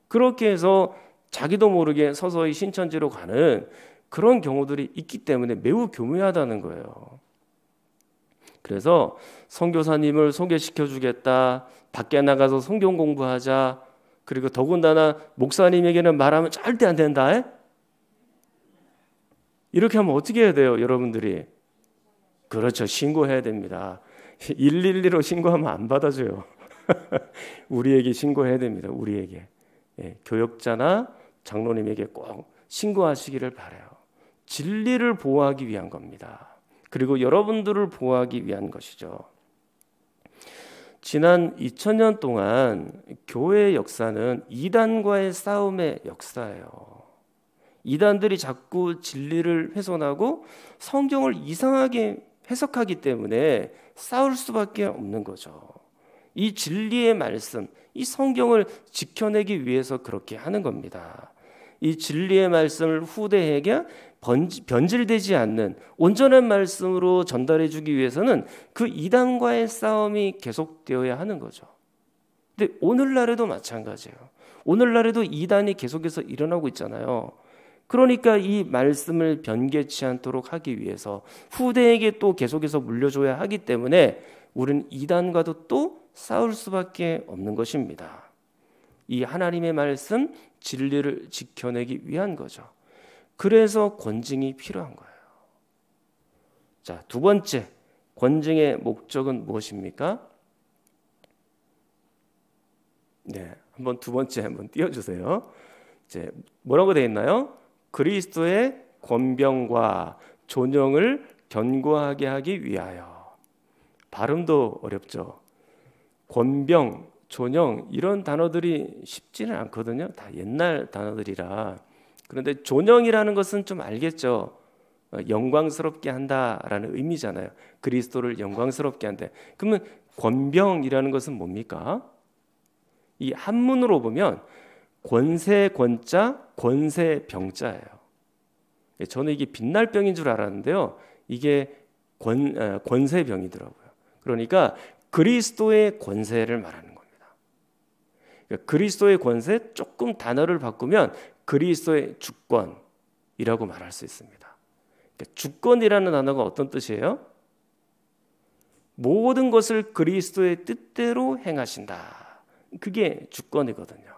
그렇게 해서 자기도 모르게 서서히 신천지로 가는 그런 경우들이 있기 때문에 매우 교묘하다는 거예요. 그래서 선교사님을 소개시켜 주겠다. 밖에 나가서 성경 공부하자. 그리고 더군다나 목사님에게는 말하면 절대 안 된다. 이렇게 하면 어떻게 해야 돼요, 여러분들이? 그렇죠. 신고해야 됩니다. 112로 신고하면 안 받아줘요. 우리에게 신고해야 됩니다. 우리에게. 교역자나 장로님에게 꼭 신고하시기를 바라요. 진리를 보호하기 위한 겁니다. 그리고 여러분들을 보호하기 위한 것이죠. 지난 2000년 동안 교회의 역사는 이단과의 싸움의 역사예요. 이단들이 자꾸 진리를 훼손하고 성경을 이상하게 해석하기 때문에 싸울 수밖에 없는 거죠. 이 진리의 말씀, 이 성경을 지켜내기 위해서 그렇게 하는 겁니다. 이 진리의 말씀을 후대에게 변질되지 않는 온전한 말씀으로 전달해 주기 위해서는 그 이단과의 싸움이 계속되어야 하는 거죠. 근데 오늘날에도 마찬가지예요. 오늘날에도 이단이 계속해서 일어나고 있잖아요. 그러니까 이 말씀을 변개치 않도록 하기 위해서 후대에게 또 계속해서 물려줘야 하기 때문에 우리는 이단과도 또 싸울 수밖에 없는 것입니다. 이 하나님의 말씀, 진리를 지켜내기 위한 거죠. 그래서 권징이 필요한 거예요. 자, 두 번째, 권징의 목적은 무엇입니까? 네, 한번 두 번째 한번 띄워주세요. 이제 뭐라고 되어 있나요? 그리스도의 권병과 존영을 견고하게 하기 위하여. 발음도 어렵죠. 권병, 존영 이런 단어들이 쉽지는 않거든요. 다 옛날 단어들이라. 그런데 존영이라는 것은 좀 알겠죠. 영광스럽게 한다라는 의미잖아요. 그리스도를 영광스럽게 한다. 그러면 권병이라는 것은 뭡니까? 이 한문으로 보면 권세 권자, 권세 병자예요. 저는 이게 빛날 병인 줄 알았는데요. 이게 권세병이더라고요. 그러니까 그리스도의 권세를 말하는 겁니다. 그러니까 그리스도의 권세 조금 단어를 바꾸면 그리스도의 주권이라고 말할 수 있습니다. 그러니까 주권이라는 단어가 어떤 뜻이에요? 모든 것을 그리스도의 뜻대로 행하신다. 그게 주권이거든요.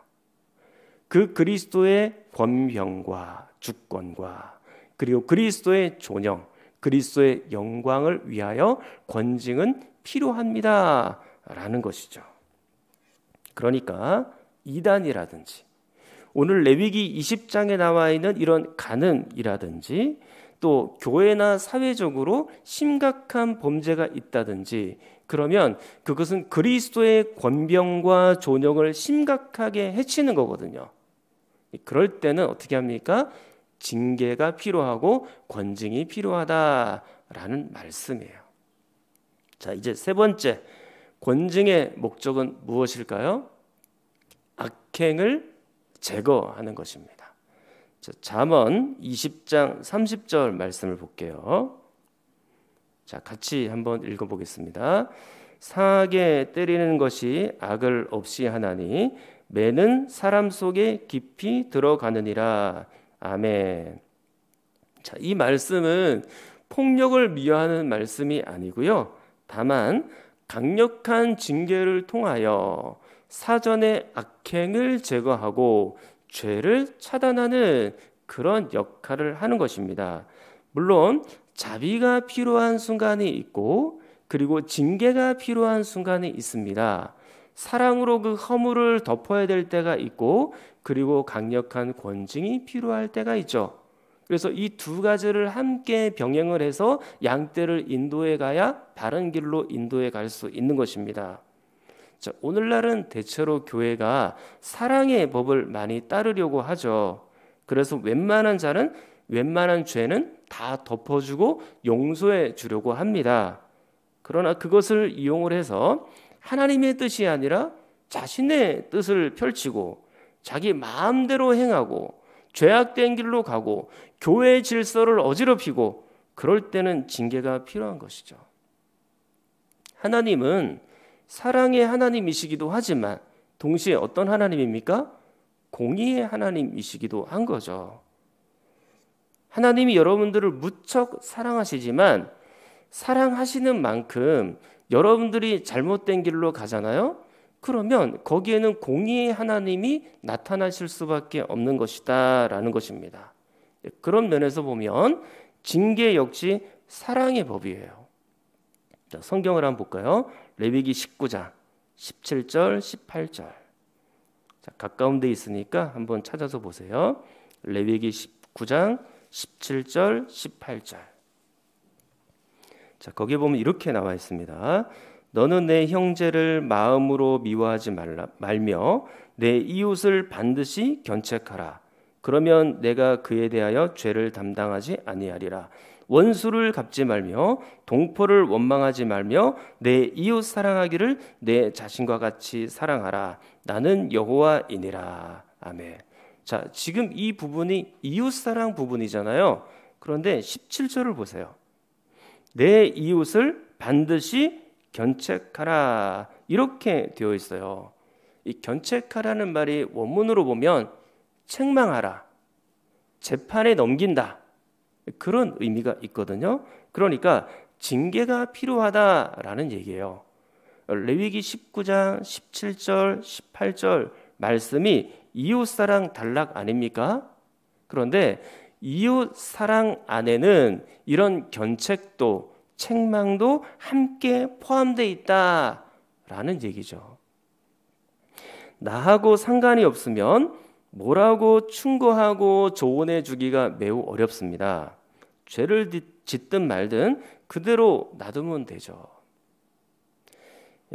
그 그리스도의 권병과 주권과 그리고 그리스도의 존영, 그리스도의 영광을 위하여 권징은 필요합니다 라는 것이죠. 그러니까 이단이라든지 오늘 레위기 20장에 나와 있는 이런 간음이라든지 또 교회나 사회적으로 심각한 범죄가 있다든지 그러면 그것은 그리스도의 권병과 존영을 심각하게 해치는 거거든요. 그럴 때는 어떻게 합니까? 징계가 필요하고 권징이 필요하다라는 말씀이에요. 자, 이제 세 번째, 권징의 목적은 무엇일까요? 악행을 제거하는 것입니다. 자, 잠언 20장 30절 말씀을 볼게요. 자, 같이 한번 읽어보겠습니다. 상하게 때리는 것이 악을 없이 하나니 매는 사람 속에 깊이 들어가느니라. 아멘. 자, 이 말씀은 폭력을 미화하는 말씀이 아니고요. 다만 강력한 징계를 통하여 사전의 악행을 제거하고 죄를 차단하는 그런 역할을 하는 것입니다. 물론 자비가 필요한 순간이 있고 그리고 징계가 필요한 순간이 있습니다. 사랑으로 그 허물을 덮어야 될 때가 있고 그리고 강력한 권징이 필요할 때가 있죠. 그래서 이 두 가지를 함께 병행을 해서 양떼를 인도해 가야 바른 길로 인도해 갈 수 있는 것입니다. 자, 오늘날은 대체로 교회가 사랑의 법을 많이 따르려고 하죠. 그래서 웬만한 죄는 다 덮어주고 용서해 주려고 합니다. 그러나 그것을 이용을 해서 하나님의 뜻이 아니라 자신의 뜻을 펼치고 자기 마음대로 행하고 죄악된 길로 가고 교회의 질서를 어지럽히고 그럴 때는 징계가 필요한 것이죠. 하나님은 사랑의 하나님이시기도 하지만 동시에 어떤 하나님입니까? 공의의 하나님이시기도 한 거죠. 하나님이 여러분들을 무척 사랑하시지만 사랑하시는 만큼 여러분들이 잘못된 길로 가잖아요. 그러면 거기에는 공의의 하나님이 나타나실 수밖에 없는 것이다 라는 것입니다. 그런 면에서 보면 징계 역시 사랑의 법이에요. 자, 성경을 한번 볼까요? 레위기 19장 17절 18절. 자, 가까운 데 있으니까 한번 찾아서 보세요. 레위기 19장 17절 18절. 자, 거기에 보면 이렇게 나와 있습니다. 너는 내 형제를 마음으로 미워하지 말며 내 이웃을 반드시 견책하라. 그러면 내가 그에 대하여 죄를 담당하지 아니하리라. 원수를 갚지 말며 동포를 원망하지 말며 내 이웃 사랑하기를 내 자신과 같이 사랑하라. 나는 여호와이니라. 아멘. 자, 지금 이 부분이 이웃 사랑 부분이잖아요. 그런데 17절을 보세요. 내 이웃을 반드시 견책하라. 이렇게 되어 있어요. 이 견책하라는 말이 원문으로 보면 책망하라, 재판에 넘긴다, 그런 의미가 있거든요. 그러니까 징계가 필요하다라는 얘기예요. 레위기 19장 17절 18절 말씀이 이웃사랑 단락 아닙니까? 그런데 이웃사랑 안에는 이런 견책도 책망도 함께 포함되어 있다라는 얘기죠. 나하고 상관이 없으면 뭐라고 충고하고 조언해 주기가 매우 어렵습니다. 죄를 짓든 말든 그대로 놔두면 되죠.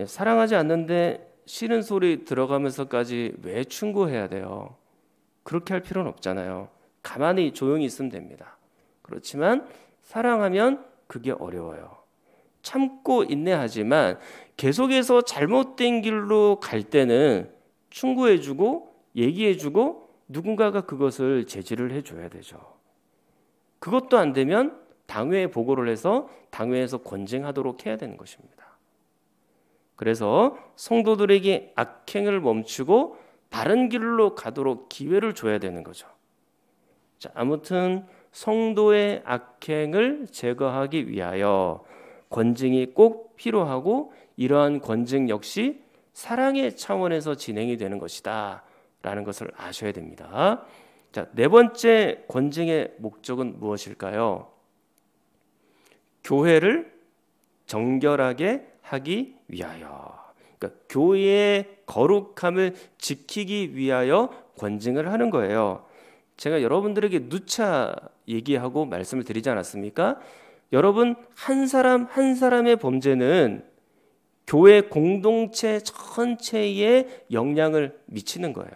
사랑하지 않는데 싫은 소리 들어가면서까지 왜 충고해야 돼요? 그렇게 할 필요는 없잖아요. 가만히 조용히 있으면 됩니다. 그렇지만 사랑하면 그게 어려워요. 참고 인내하지만 계속해서 잘못된 길로 갈 때는 충고해주고 얘기해주고 누군가가 그것을 제지를 해줘야 되죠. 그것도 안 되면 당회에 보고를 해서 당회에서 권징하도록 해야 되는 것입니다. 그래서 성도들에게 악행을 멈추고 바른 길로 가도록 기회를 줘야 되는 거죠. 자, 아무튼 성도의 악행을 제거하기 위하여 권징이 꼭 필요하고 이러한 권징 역시 사랑의 차원에서 진행이 되는 것이다 라는 것을 아셔야 됩니다. 자, 네 번째 권징의 목적은 무엇일까요? 교회를 정결하게 하기 위하여, 그러니까 교회의 거룩함을 지키기 위하여 권징을 하는 거예요. 제가 여러분들에게 누차 얘기하고 말씀을 드리지 않았습니까? 여러분 한 사람 한 사람의 범죄는 교회 공동체 전체에 영향을 미치는 거예요.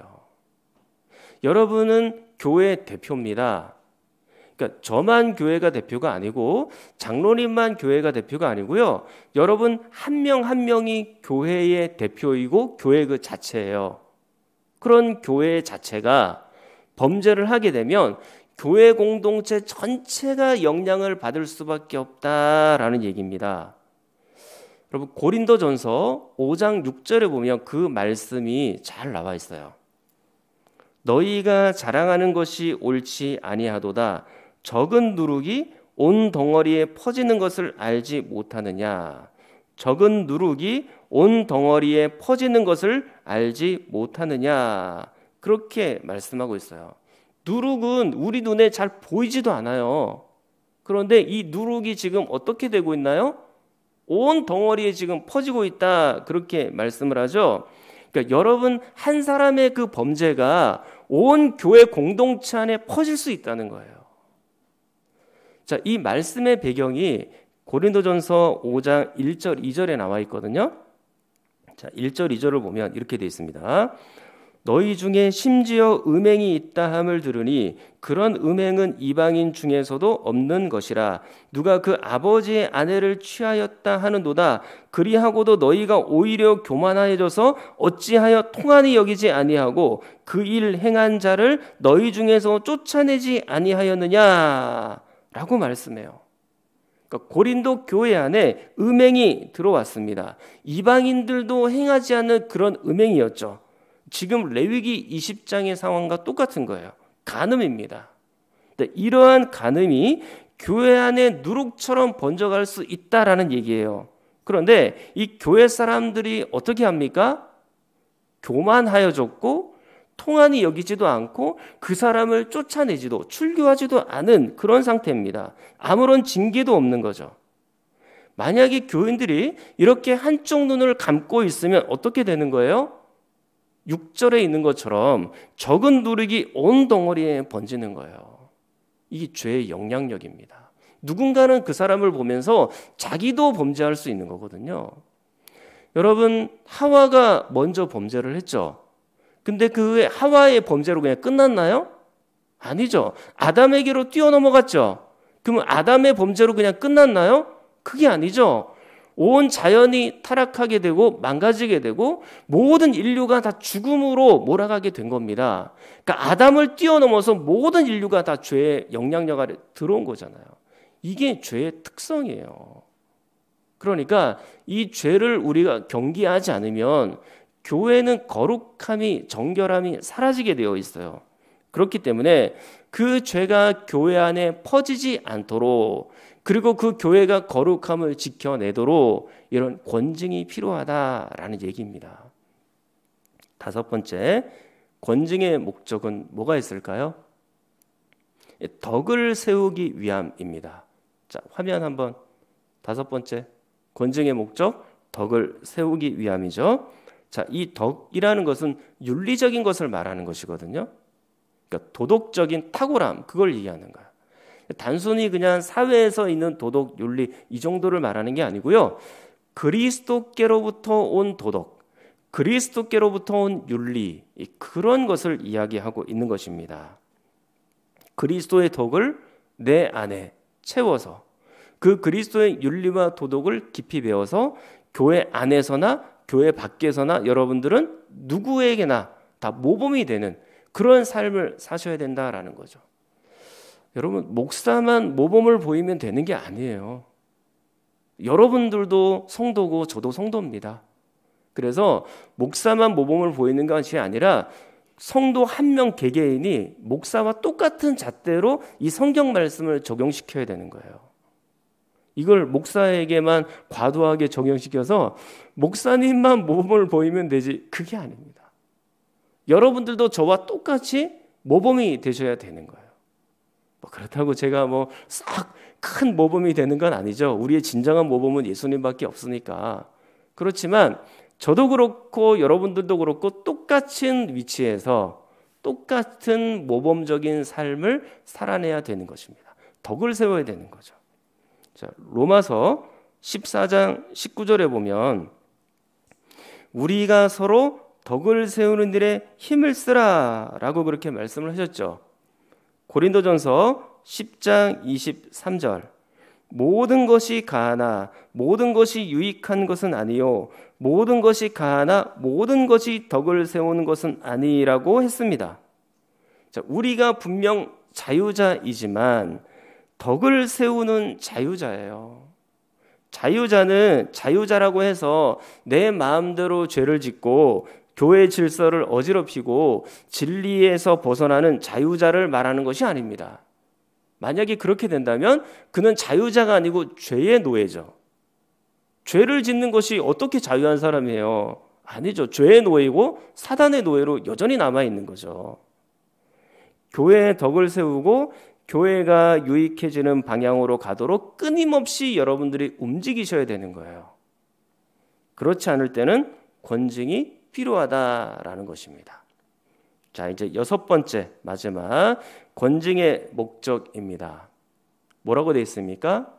여러분은 교회 대표입니다. 그러니까 저만 교회가 대표가 아니고 장로님만 교회가 대표가 아니고요. 여러분 한 명 한 명이 교회의 대표이고 교회 그 자체예요. 그런 교회 자체가 범죄를 하게 되면 교회 공동체 전체가 영향을 받을 수밖에 없다라는 얘기입니다. 여러분 고린도전서 5장 6절에 보면 그 말씀이 잘 나와 있어요. 너희가 자랑하는 것이 옳지 아니하도다. 적은 누룩이 온 덩어리에 퍼지는 것을 알지 못하느냐. 적은 누룩이 온 덩어리에 퍼지는 것을 알지 못하느냐. 그렇게 말씀하고 있어요. 누룩은 우리 눈에 잘 보이지도 않아요. 그런데 이 누룩이 지금 어떻게 되고 있나요? 온 덩어리에 지금 퍼지고 있다. 그렇게 말씀을 하죠. 그러니까 여러분 한 사람의 그 범죄가 온 교회 공동체 안에 퍼질 수 있다는 거예요. 자, 이 말씀의 배경이 고린도전서 5장 1절 2절에 나와 있거든요. 자, 1절 2절을 보면 이렇게 되어 있습니다. 너희 중에 심지어 음행이 있다 함을 들으니 그런 음행은 이방인 중에서도 없는 것이라. 누가 그 아버지의 아내를 취하였다 하는도다. 그리하고도 너희가 오히려 교만하여져서 어찌하여 통한이 여기지 아니하고 그 일 행한 자를 너희 중에서 쫓아내지 아니하였느냐 라고 말씀해요. 그러니까 고린도 교회 안에 음행이 들어왔습니다. 이방인들도 행하지 않는 그런 음행이었죠. 지금 레위기 20장의 상황과 똑같은 거예요. 간음입니다. 이러한 간음이 교회 안에 누룩처럼 번져갈 수 있다라는 얘기예요. 그런데 이 교회 사람들이 어떻게 합니까? 교만하여졌고 통한이 여기지도 않고 그 사람을 쫓아내지도 출교하지도 않은 그런 상태입니다. 아무런 징계도 없는 거죠. 만약에 교인들이 이렇게 한쪽 눈을 감고 있으면 어떻게 되는 거예요? 6절에 있는 것처럼 적은 누룩이 온 덩어리에 번지는 거예요. 이게 죄의 영향력입니다. 누군가는 그 사람을 보면서 자기도 범죄할 수 있는 거거든요. 여러분, 하와가 먼저 범죄를 했죠. 근데 그 하와의 범죄로 그냥 끝났나요? 아니죠. 아담에게로 뛰어넘어갔죠. 그러면 아담의 범죄로 그냥 끝났나요? 그게 아니죠. 온 자연이 타락하게 되고 망가지게 되고 모든 인류가 다 죽음으로 몰아가게 된 겁니다. 그러니까 아담을 뛰어넘어서 모든 인류가 다 죄의 영향력 아래 들어온 거잖아요. 이게 죄의 특성이에요. 그러니까 이 죄를 우리가 경계하지 않으면 교회는 거룩함이, 정결함이 사라지게 되어 있어요. 그렇기 때문에 그 죄가 교회 안에 퍼지지 않도록, 그리고 그 교회가 거룩함을 지켜내도록 이런 권징이 필요하다라는 얘기입니다. 5번째, 권징의 목적은 뭐가 있을까요? 덕을 세우기 위함입니다. 자, 화면 한번. 5번째, 권징의 목적, 덕을 세우기 위함이죠. 자, 이 덕이라는 것은 윤리적인 것을 말하는 것이거든요. 그러니까 도덕적인 탁월함, 그걸 얘기하는 거야. 단순히 그냥 사회에서 있는 도덕, 윤리 이 정도를 말하는 게 아니고요. 그리스도께로부터 온 도덕, 그리스도께로부터 온 윤리, 그런 것을 이야기하고 있는 것입니다. 그리스도의 덕을 내 안에 채워서 그 그리스도의 윤리와 도덕을 깊이 배워서 교회 안에서나 교회 밖에서나 여러분들은 누구에게나 다 모범이 되는 그런 삶을 사셔야 된다라는 거죠. 여러분, 목사만 모범을 보이면 되는 게 아니에요. 여러분들도 성도고 저도 성도입니다. 그래서 목사만 모범을 보이는 것이 아니라 성도 한 명 개개인이 목사와 똑같은 잣대로 이 성경 말씀을 적용시켜야 되는 거예요. 이걸 목사에게만 과도하게 적용시켜서 목사님만 모범을 보이면 되지, 그게 아닙니다. 여러분들도 저와 똑같이 모범이 되셔야 되는 거예요. 그렇다고 제가 싹 큰 모범이 되는 건 아니죠. 우리의 진정한 모범은 예수님밖에 없으니까. 그렇지만 저도 그렇고 여러분들도 그렇고 똑같은 위치에서 똑같은 모범적인 삶을 살아내야 되는 것입니다. 덕을 세워야 되는 거죠. 자, 로마서 14장 19절에 보면 우리가 서로 덕을 세우는 일에 힘을 쓰라라고 그렇게 말씀을 하셨죠. 고린도전서 10장 23절, 모든 것이 가하나 모든 것이 유익한 것은 아니요 모든 것이 가하나 모든 것이 덕을 세우는 것은 아니라고 했습니다. 자, 우리가 분명 자유자이지만 덕을 세우는 자유자예요. 자유자는 자유자라고 해서 내 마음대로 죄를 짓고 교회 질서를 어지럽히고 진리에서 벗어나는 자유자를 말하는 것이 아닙니다. 만약에 그렇게 된다면 그는 자유자가 아니고 죄의 노예죠. 죄를 짓는 것이 어떻게 자유한 사람이에요? 아니죠. 죄의 노예이고 사단의 노예로 여전히 남아있는 거죠. 교회의 덕을 세우고 교회가 유익해지는 방향으로 가도록 끊임없이 여러분들이 움직이셔야 되는 거예요. 그렇지 않을 때는 권징이 필요하다라는 것입니다. 자, 이제 6번째 마지막 권징의 목적입니다. 뭐라고 되어 있습니까?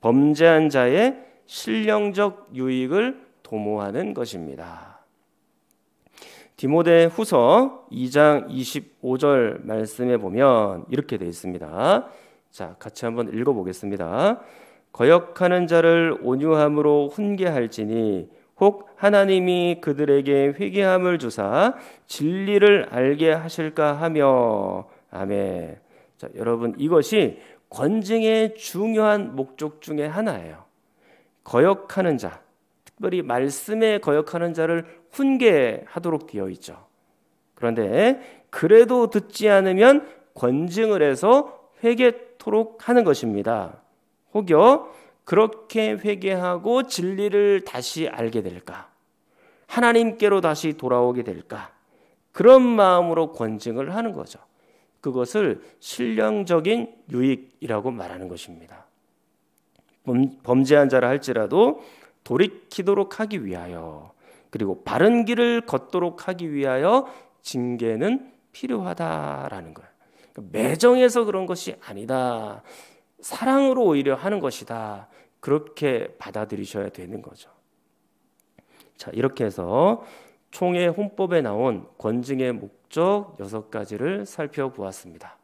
범죄한 자의 신령적 유익을 도모하는 것입니다. 디모데 후서 2장 25절 말씀에 보면 이렇게 되어 있습니다. 자, 같이 한번 읽어보겠습니다. 거역하는 자를 온유함으로 훈계할지니 혹 하나님이 그들에게 회개함을 주사 진리를 알게 하실까 하며. 아멘. 자, 여러분, 이것이 권징의 중요한 목적 중에 하나예요. 거역하는 자, 특별히 말씀에 거역하는 자를 훈계하도록 되어 있죠. 그런데 그래도 듣지 않으면 권징을 해서 회개토록 하는 것입니다. 혹여 그렇게 회개하고 진리를 다시 알게 될까? 하나님께로 다시 돌아오게 될까? 그런 마음으로 권징을 하는 거죠. 그것을 신령적인 유익이라고 말하는 것입니다. 범죄한 자라 할지라도 돌이키도록 하기 위하여, 그리고 바른 길을 걷도록 하기 위하여 징계는 필요하다라는 거예요. 매정해서 그런 것이 아니다. 사랑으로 오히려 하는 것이다. 그렇게 받아들이셔야 되는 거죠. 자, 이렇게 해서 총회 헌법에 나온 권징의 목적 6가지를 살펴보았습니다.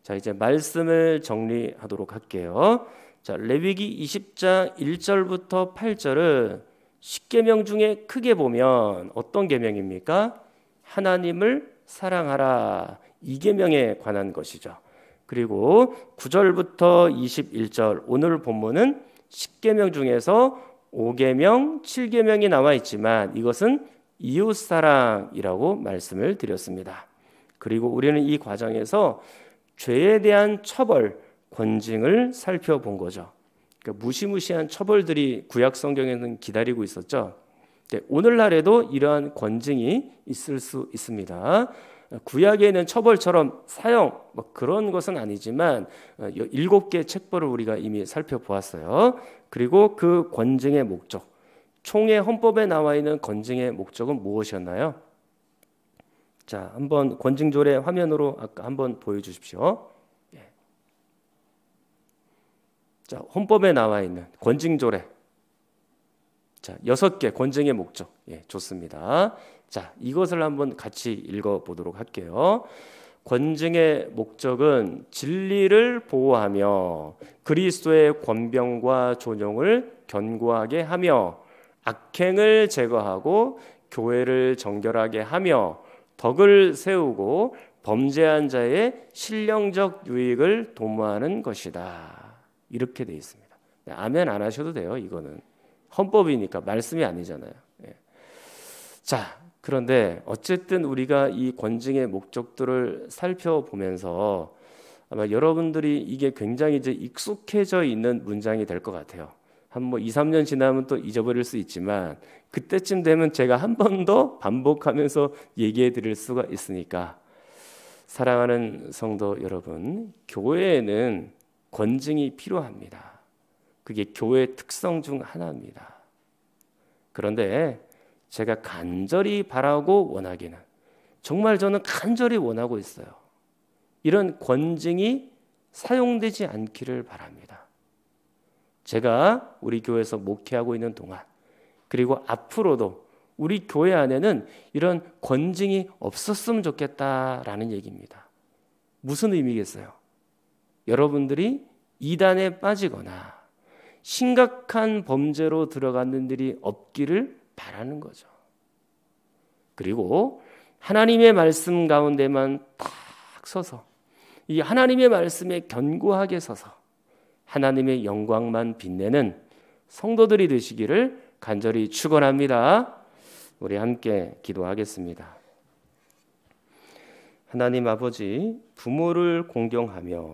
자, 이제 말씀을 정리하도록 할게요. 자, 레위기 20장 1절부터 8절은 10계명 중에 크게 보면 어떤 계명입니까? 하나님을 사랑하라, 이 계명에 관한 것이죠. 그리고 9절부터 21절, 오늘 본문은 10계명 중에서 5계명, 7계명이 나와 있지만 이것은 이웃사랑이라고 말씀을 드렸습니다. 그리고 우리는 이 과정에서 죄에 대한 처벌, 권징을 살펴본 거죠. 그러니까 무시무시한 처벌들이 구약 성경에는 기다리고 있었죠. 오늘날에도 이러한 권징이 있을 수 있습니다. 구약에는 처벌처럼 사형 그런 것은 아니지만 7개 책벌을 우리가 이미 살펴보았어요. 그리고 그 권징의 목적, 총회 헌법에 나와 있는 권징의 목적은 무엇이었나요? 자, 한번 권징조례 화면으로 아까 한번 보여주십시오. 자, 헌법에 나와 있는 권징조례. 자, 6개 권징의 목적. 좋습니다. 자, 이것을 한번 같이 읽어보도록 할게요. 권징의 목적은 진리를 보호하며 그리스도의 권병과 존용을 견고하게 하며 악행을 제거하고 교회를 정결하게 하며 덕을 세우고 범죄한 자의 신령적 유익을 도모하는 것이다. 이렇게 되어 있습니다. 아멘 안 하셔도 돼요. 이거는 헌법이니까 말씀이 아니잖아요. 자, 그런데 어쨌든 우리가 이 권징의 목적들을 살펴보면서 아마 여러분들이 이게 굉장히 이제 익숙해져 있는 문장이 될 것 같아요. 한 2, 3년 지나면 또 잊어버릴 수 있지만 그때쯤 되면 제가 한 번 더 반복하면서 얘기해 드릴 수가 있으니까, 사랑하는 성도 여러분, 교회에는 권징이 필요합니다. 그게 교회의 특성 중 하나입니다. 그런데 제가 간절히 바라고 원하기는, 정말 저는 간절히 원하고 있어요. 이런 권징이 사용되지 않기를 바랍니다. 제가 우리 교회에서 목회하고 있는 동안, 그리고 앞으로도 우리 교회 안에는 이런 권징이 없었으면 좋겠다라는 얘기입니다. 무슨 의미겠어요? 여러분들이 이단에 빠지거나 심각한 범죄로 들어가는 일이 없기를 바라는 거죠. 그리고 하나님의 말씀 가운데만 딱 서서 이 하나님의 말씀에 견고하게 서서 하나님의 영광만 빛내는 성도들이 되시기를 간절히 축원합니다. 우리 함께 기도하겠습니다. 하나님 아버지, 부모를 공경하며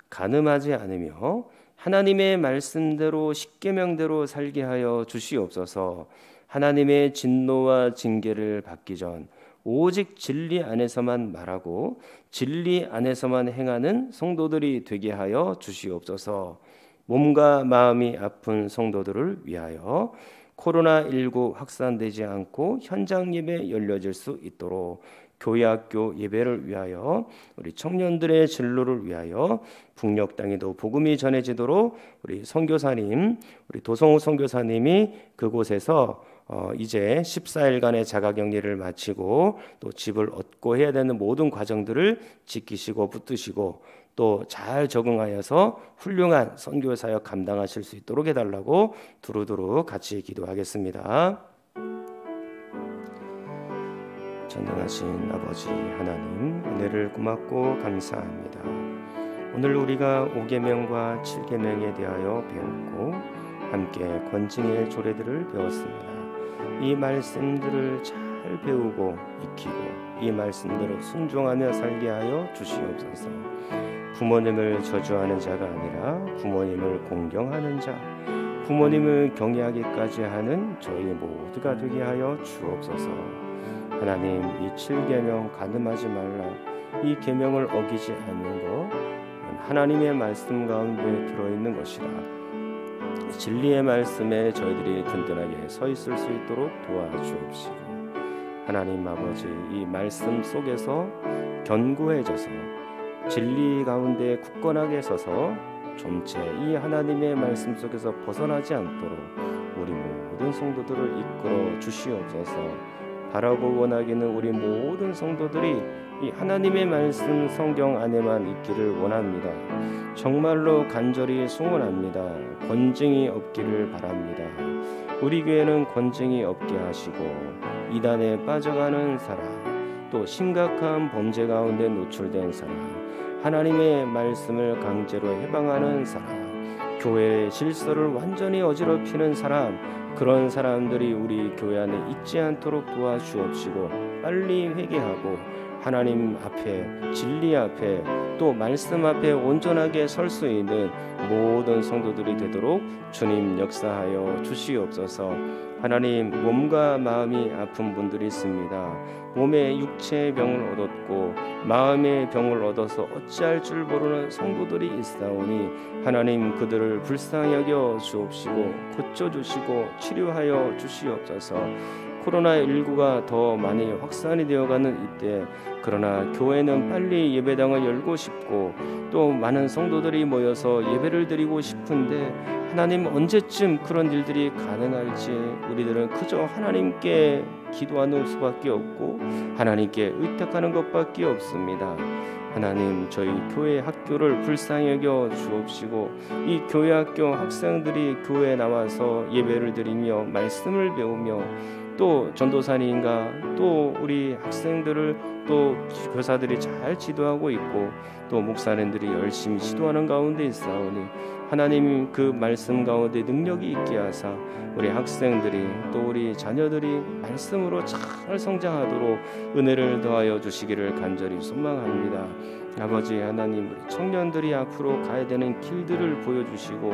간음하지 않으며 하나님의 말씀대로 십계명대로 살게 하여 주시옵소서. 하나님의 진노와 징계를 받기 전 오직 진리 안에서만 말하고 진리 안에서만 행하는 성도들이 되게 하여 주시옵소서. 몸과 마음이 아픈 성도들을 위하여 코로나19 확산되지 않고 현장 예배 열려질 수 있도록, 교회 학교 예배를 위하여, 우리 청년들의 진로를 위하여 북녘 땅에도 복음이 전해지도록 우리 선교사님, 우리 도성우 선교사님이 그곳에서 이제 14일간의 자가격리를 마치고 또 집을 얻고 해야 되는 모든 과정들을 지키시고 붙드시고 또 잘 적응하여서 훌륭한 선교 사역 감당하실 수 있도록 해달라고 두루두루 같이 기도하겠습니다. 전능하신 아버지 하나님, 은혜를 고맙고 감사합니다. 오늘 우리가 5계명과 7계명에 대하여 배웠고 함께 권징의 조례들을 배웠습니다. 이 말씀들을 잘 배우고 익히고 이 말씀대로 순종하며 살게 하여 주시옵소서. 부모님을 저주하는 자가 아니라 부모님을 공경하는 자, 부모님을 경외하기까지 하는 저희 모두가 되게 하여 주옵소서. 하나님, 이 7계명 가늠하지 말라, 이 계명을 어기지 않는 것 하나님의 말씀 가운데 들어있는 것이라. 진리의 말씀에 저희들이 든든하게 서 있을 수 있도록 도와주옵시고, 하나님 아버지, 이 말씀 속에서 견고해져서 진리 가운데 굳건하게 서서 좀체 이 하나님의 말씀 속에서 벗어나지 않도록 우리 모든 성도들을 이끌어 주시옵소서. 바라고 원하기는 우리 모든 성도들이 이 하나님의 말씀 성경 안에만 있기를 원합니다. 정말로 간절히 소원합니다. 권징이 없기를 바랍니다. 우리 교회는 권징이 없게 하시고 이단에 빠져가는 사람, 또 심각한 범죄 가운데 노출된 사람, 하나님의 말씀을 강제로 해방하는 사람, 교회의 질서를 완전히 어지럽히는 사람, 그런 사람들이 우리 교회 안에 있지 않도록 도와주옵시고 빨리 회개하고 하나님 앞에, 진리 앞에, 또 말씀 앞에 온전하게 설 수 있는 모든 성도들이 되도록 주님 역사하여 주시옵소서. 하나님, 몸과 마음이 아픈 분들이 있습니다. 몸의 육체의 병을 얻었고 마음의 병을 얻어서 어찌할 줄 모르는 성도들이 있사오니 하나님, 그들을 불쌍히 여겨 주옵시고 고쳐주시고 치료하여 주시옵소서. 코로나19가 더 많이 확산이 되어가는 이때, 그러나 교회는 빨리 예배당을 열고 싶고 또 많은 성도들이 모여서 예배를 드리고 싶은데 하나님, 언제쯤 그런 일들이 가능할지 우리들은 그저 하나님께 기도하는 수밖에 없고 하나님께 의탁하는 것밖에 없습니다. 하나님, 저희 교회 학교를 불쌍히 여겨 주옵시고 이 교회 학교 학생들이 교회에 나와서 예배를 드리며 말씀을 배우며 또 전도사님과 또 우리 학생들을 또 교사들이 잘 지도하고 있고 또 목사님들이 열심히 지도하는 가운데 있사오니 하나님, 그 말씀 가운데 능력이 있게 하사 우리 학생들이 또 우리 자녀들이 말씀으로 잘 성장하도록 은혜를 더하여 주시기를 간절히 소망합니다. 아버지 하나님, 우리 청년들이 앞으로 가야 되는 길들을 보여주시고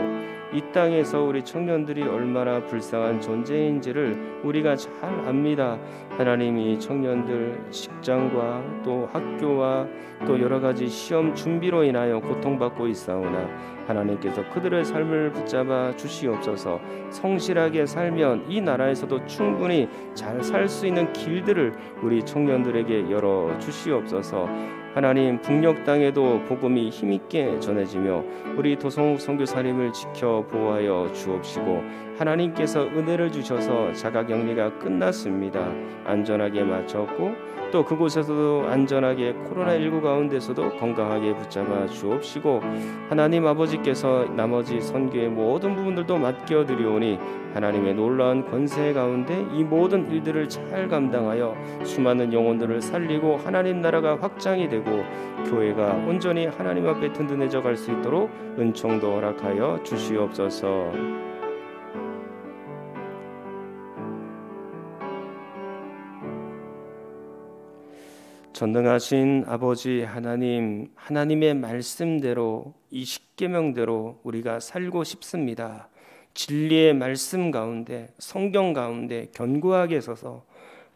이 땅에서 우리 청년들이 얼마나 불쌍한 존재인지를 우리가 잘 압니다. 하나님, 이 청년들 직장과 또 학교와 또 여러 가지 시험 준비로 인하여 고통받고 있사오나 하나님께서 그들의 삶을 붙잡아 주시옵소서. 성실하게 살면 이 나라에서도 충분히 잘 살 수 있는 길들을 우리 청년들에게 열어 주시옵소서. 하나님, 북녘 땅에도 복음이 힘있게 전해지며 우리 도성욱 선교사님을 지켜 보호하여 주옵시고 하나님께서 은혜를 주셔서 자가격리가 끝났습니다. 안전하게 마쳤고 또 그곳에서도 안전하게 코로나19 가운데서도 건강하게 붙잡아 주옵시고 하나님 아버지께서 나머지 선교의 모든 부분들도 맡겨드리오니 하나님의 놀라운 권세 가운데 이 모든 일들을 잘 감당하여 수많은 영혼들을 살리고 하나님 나라가 확장이 되고 교회가 온전히 하나님 앞에 든든해져 갈 수 있도록 은총도 허락하여 주시옵소서. 전능하신 아버지 하나님, 하나님의 말씀대로 이 십계명대로 우리가 살고 싶습니다. 진리의 말씀 가운데, 성경 가운데 견고하게 서서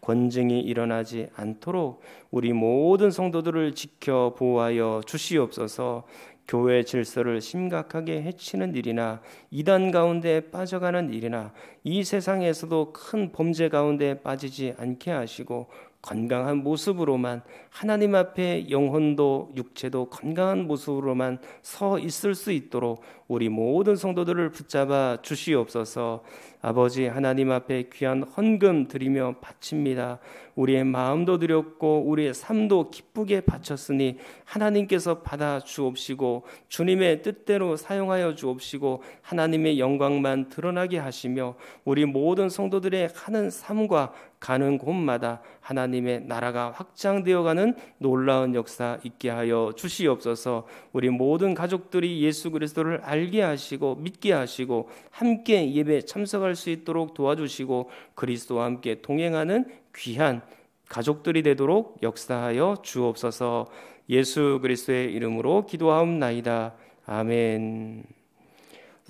권징이 일어나지 않도록 우리 모든 성도들을 지켜 보호하여 주시옵소서. 교회 질서를 심각하게 해치는 일이나 이단 가운데 빠져가는 일이나 이 세상에서도 큰 범죄 가운데 빠지지 않게 하시고 건강한 모습으로만 하나님 앞에 영혼도 육체도 건강한 모습으로만 서 있을 수 있도록 우리 모든 성도들을 붙잡아 주시옵소서. 아버지 하나님 앞에 귀한 헌금 드리며 바칩니다. 우리의 마음도 드렸고 우리의 삶도 기쁘게 바쳤으니 하나님께서 받아 주옵시고 주님의 뜻대로 사용하여 주옵시고 하나님의 영광만 드러나게 하시며 우리 모든 성도들의 하는 삶과 가는 곳마다 하나님의 나라가 확장되어가는 놀라운 역사 있게 하여 주시옵소서. 우리 모든 가족들이 예수 그리스도를 알게 하시고 믿게 하시고 함께 예배에 참석할 수 있도록 도와주시고 그리스도와 함께 동행하는 귀한 가족들이 되도록 역사하여 주옵소서. 예수 그리스도의 이름으로 기도하옵나이다. 아멘.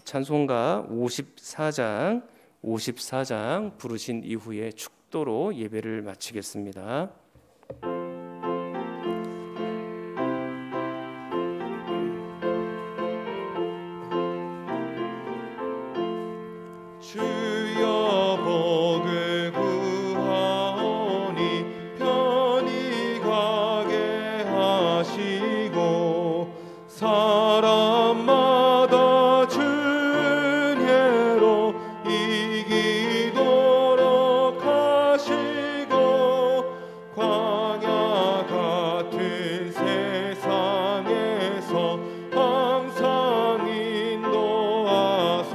찬송가 54장 부르신 이후에 축도로 예배를 마치겠습니다. 주여 복을 구하오니 편히 가게 하시고 사람마다 주님으로 이기도록 하시고 광야 같은 세상에서 항상 인도하소서.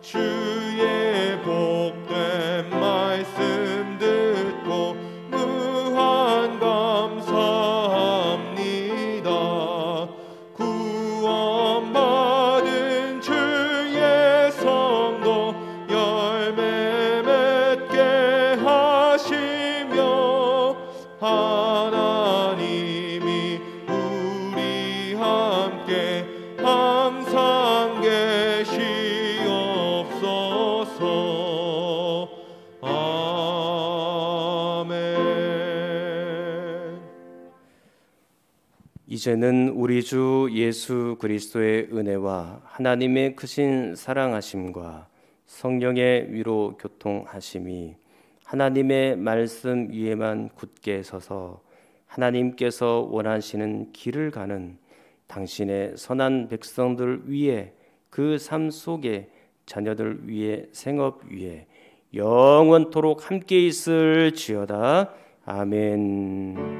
주의 복된 말씀 듣고 무한 감사합니다. 구원받은 주의 성도 열매 맺게 하시며 하나님이 우리 함께 항상 계시옵소서. 아멘. 이제는 우리 주 예수 그리스도의 은혜와 하나님의 크신 사랑하심과 성령의 위로 교통하심이 하나님의 말씀 위에만 굳게 서서 하나님께서 원하시는 길을 가는 당신의 선한 백성들 위에 그 삶 속에 자녀들 위에 생업 위에 영원토록 함께 있을지어다. 아멘.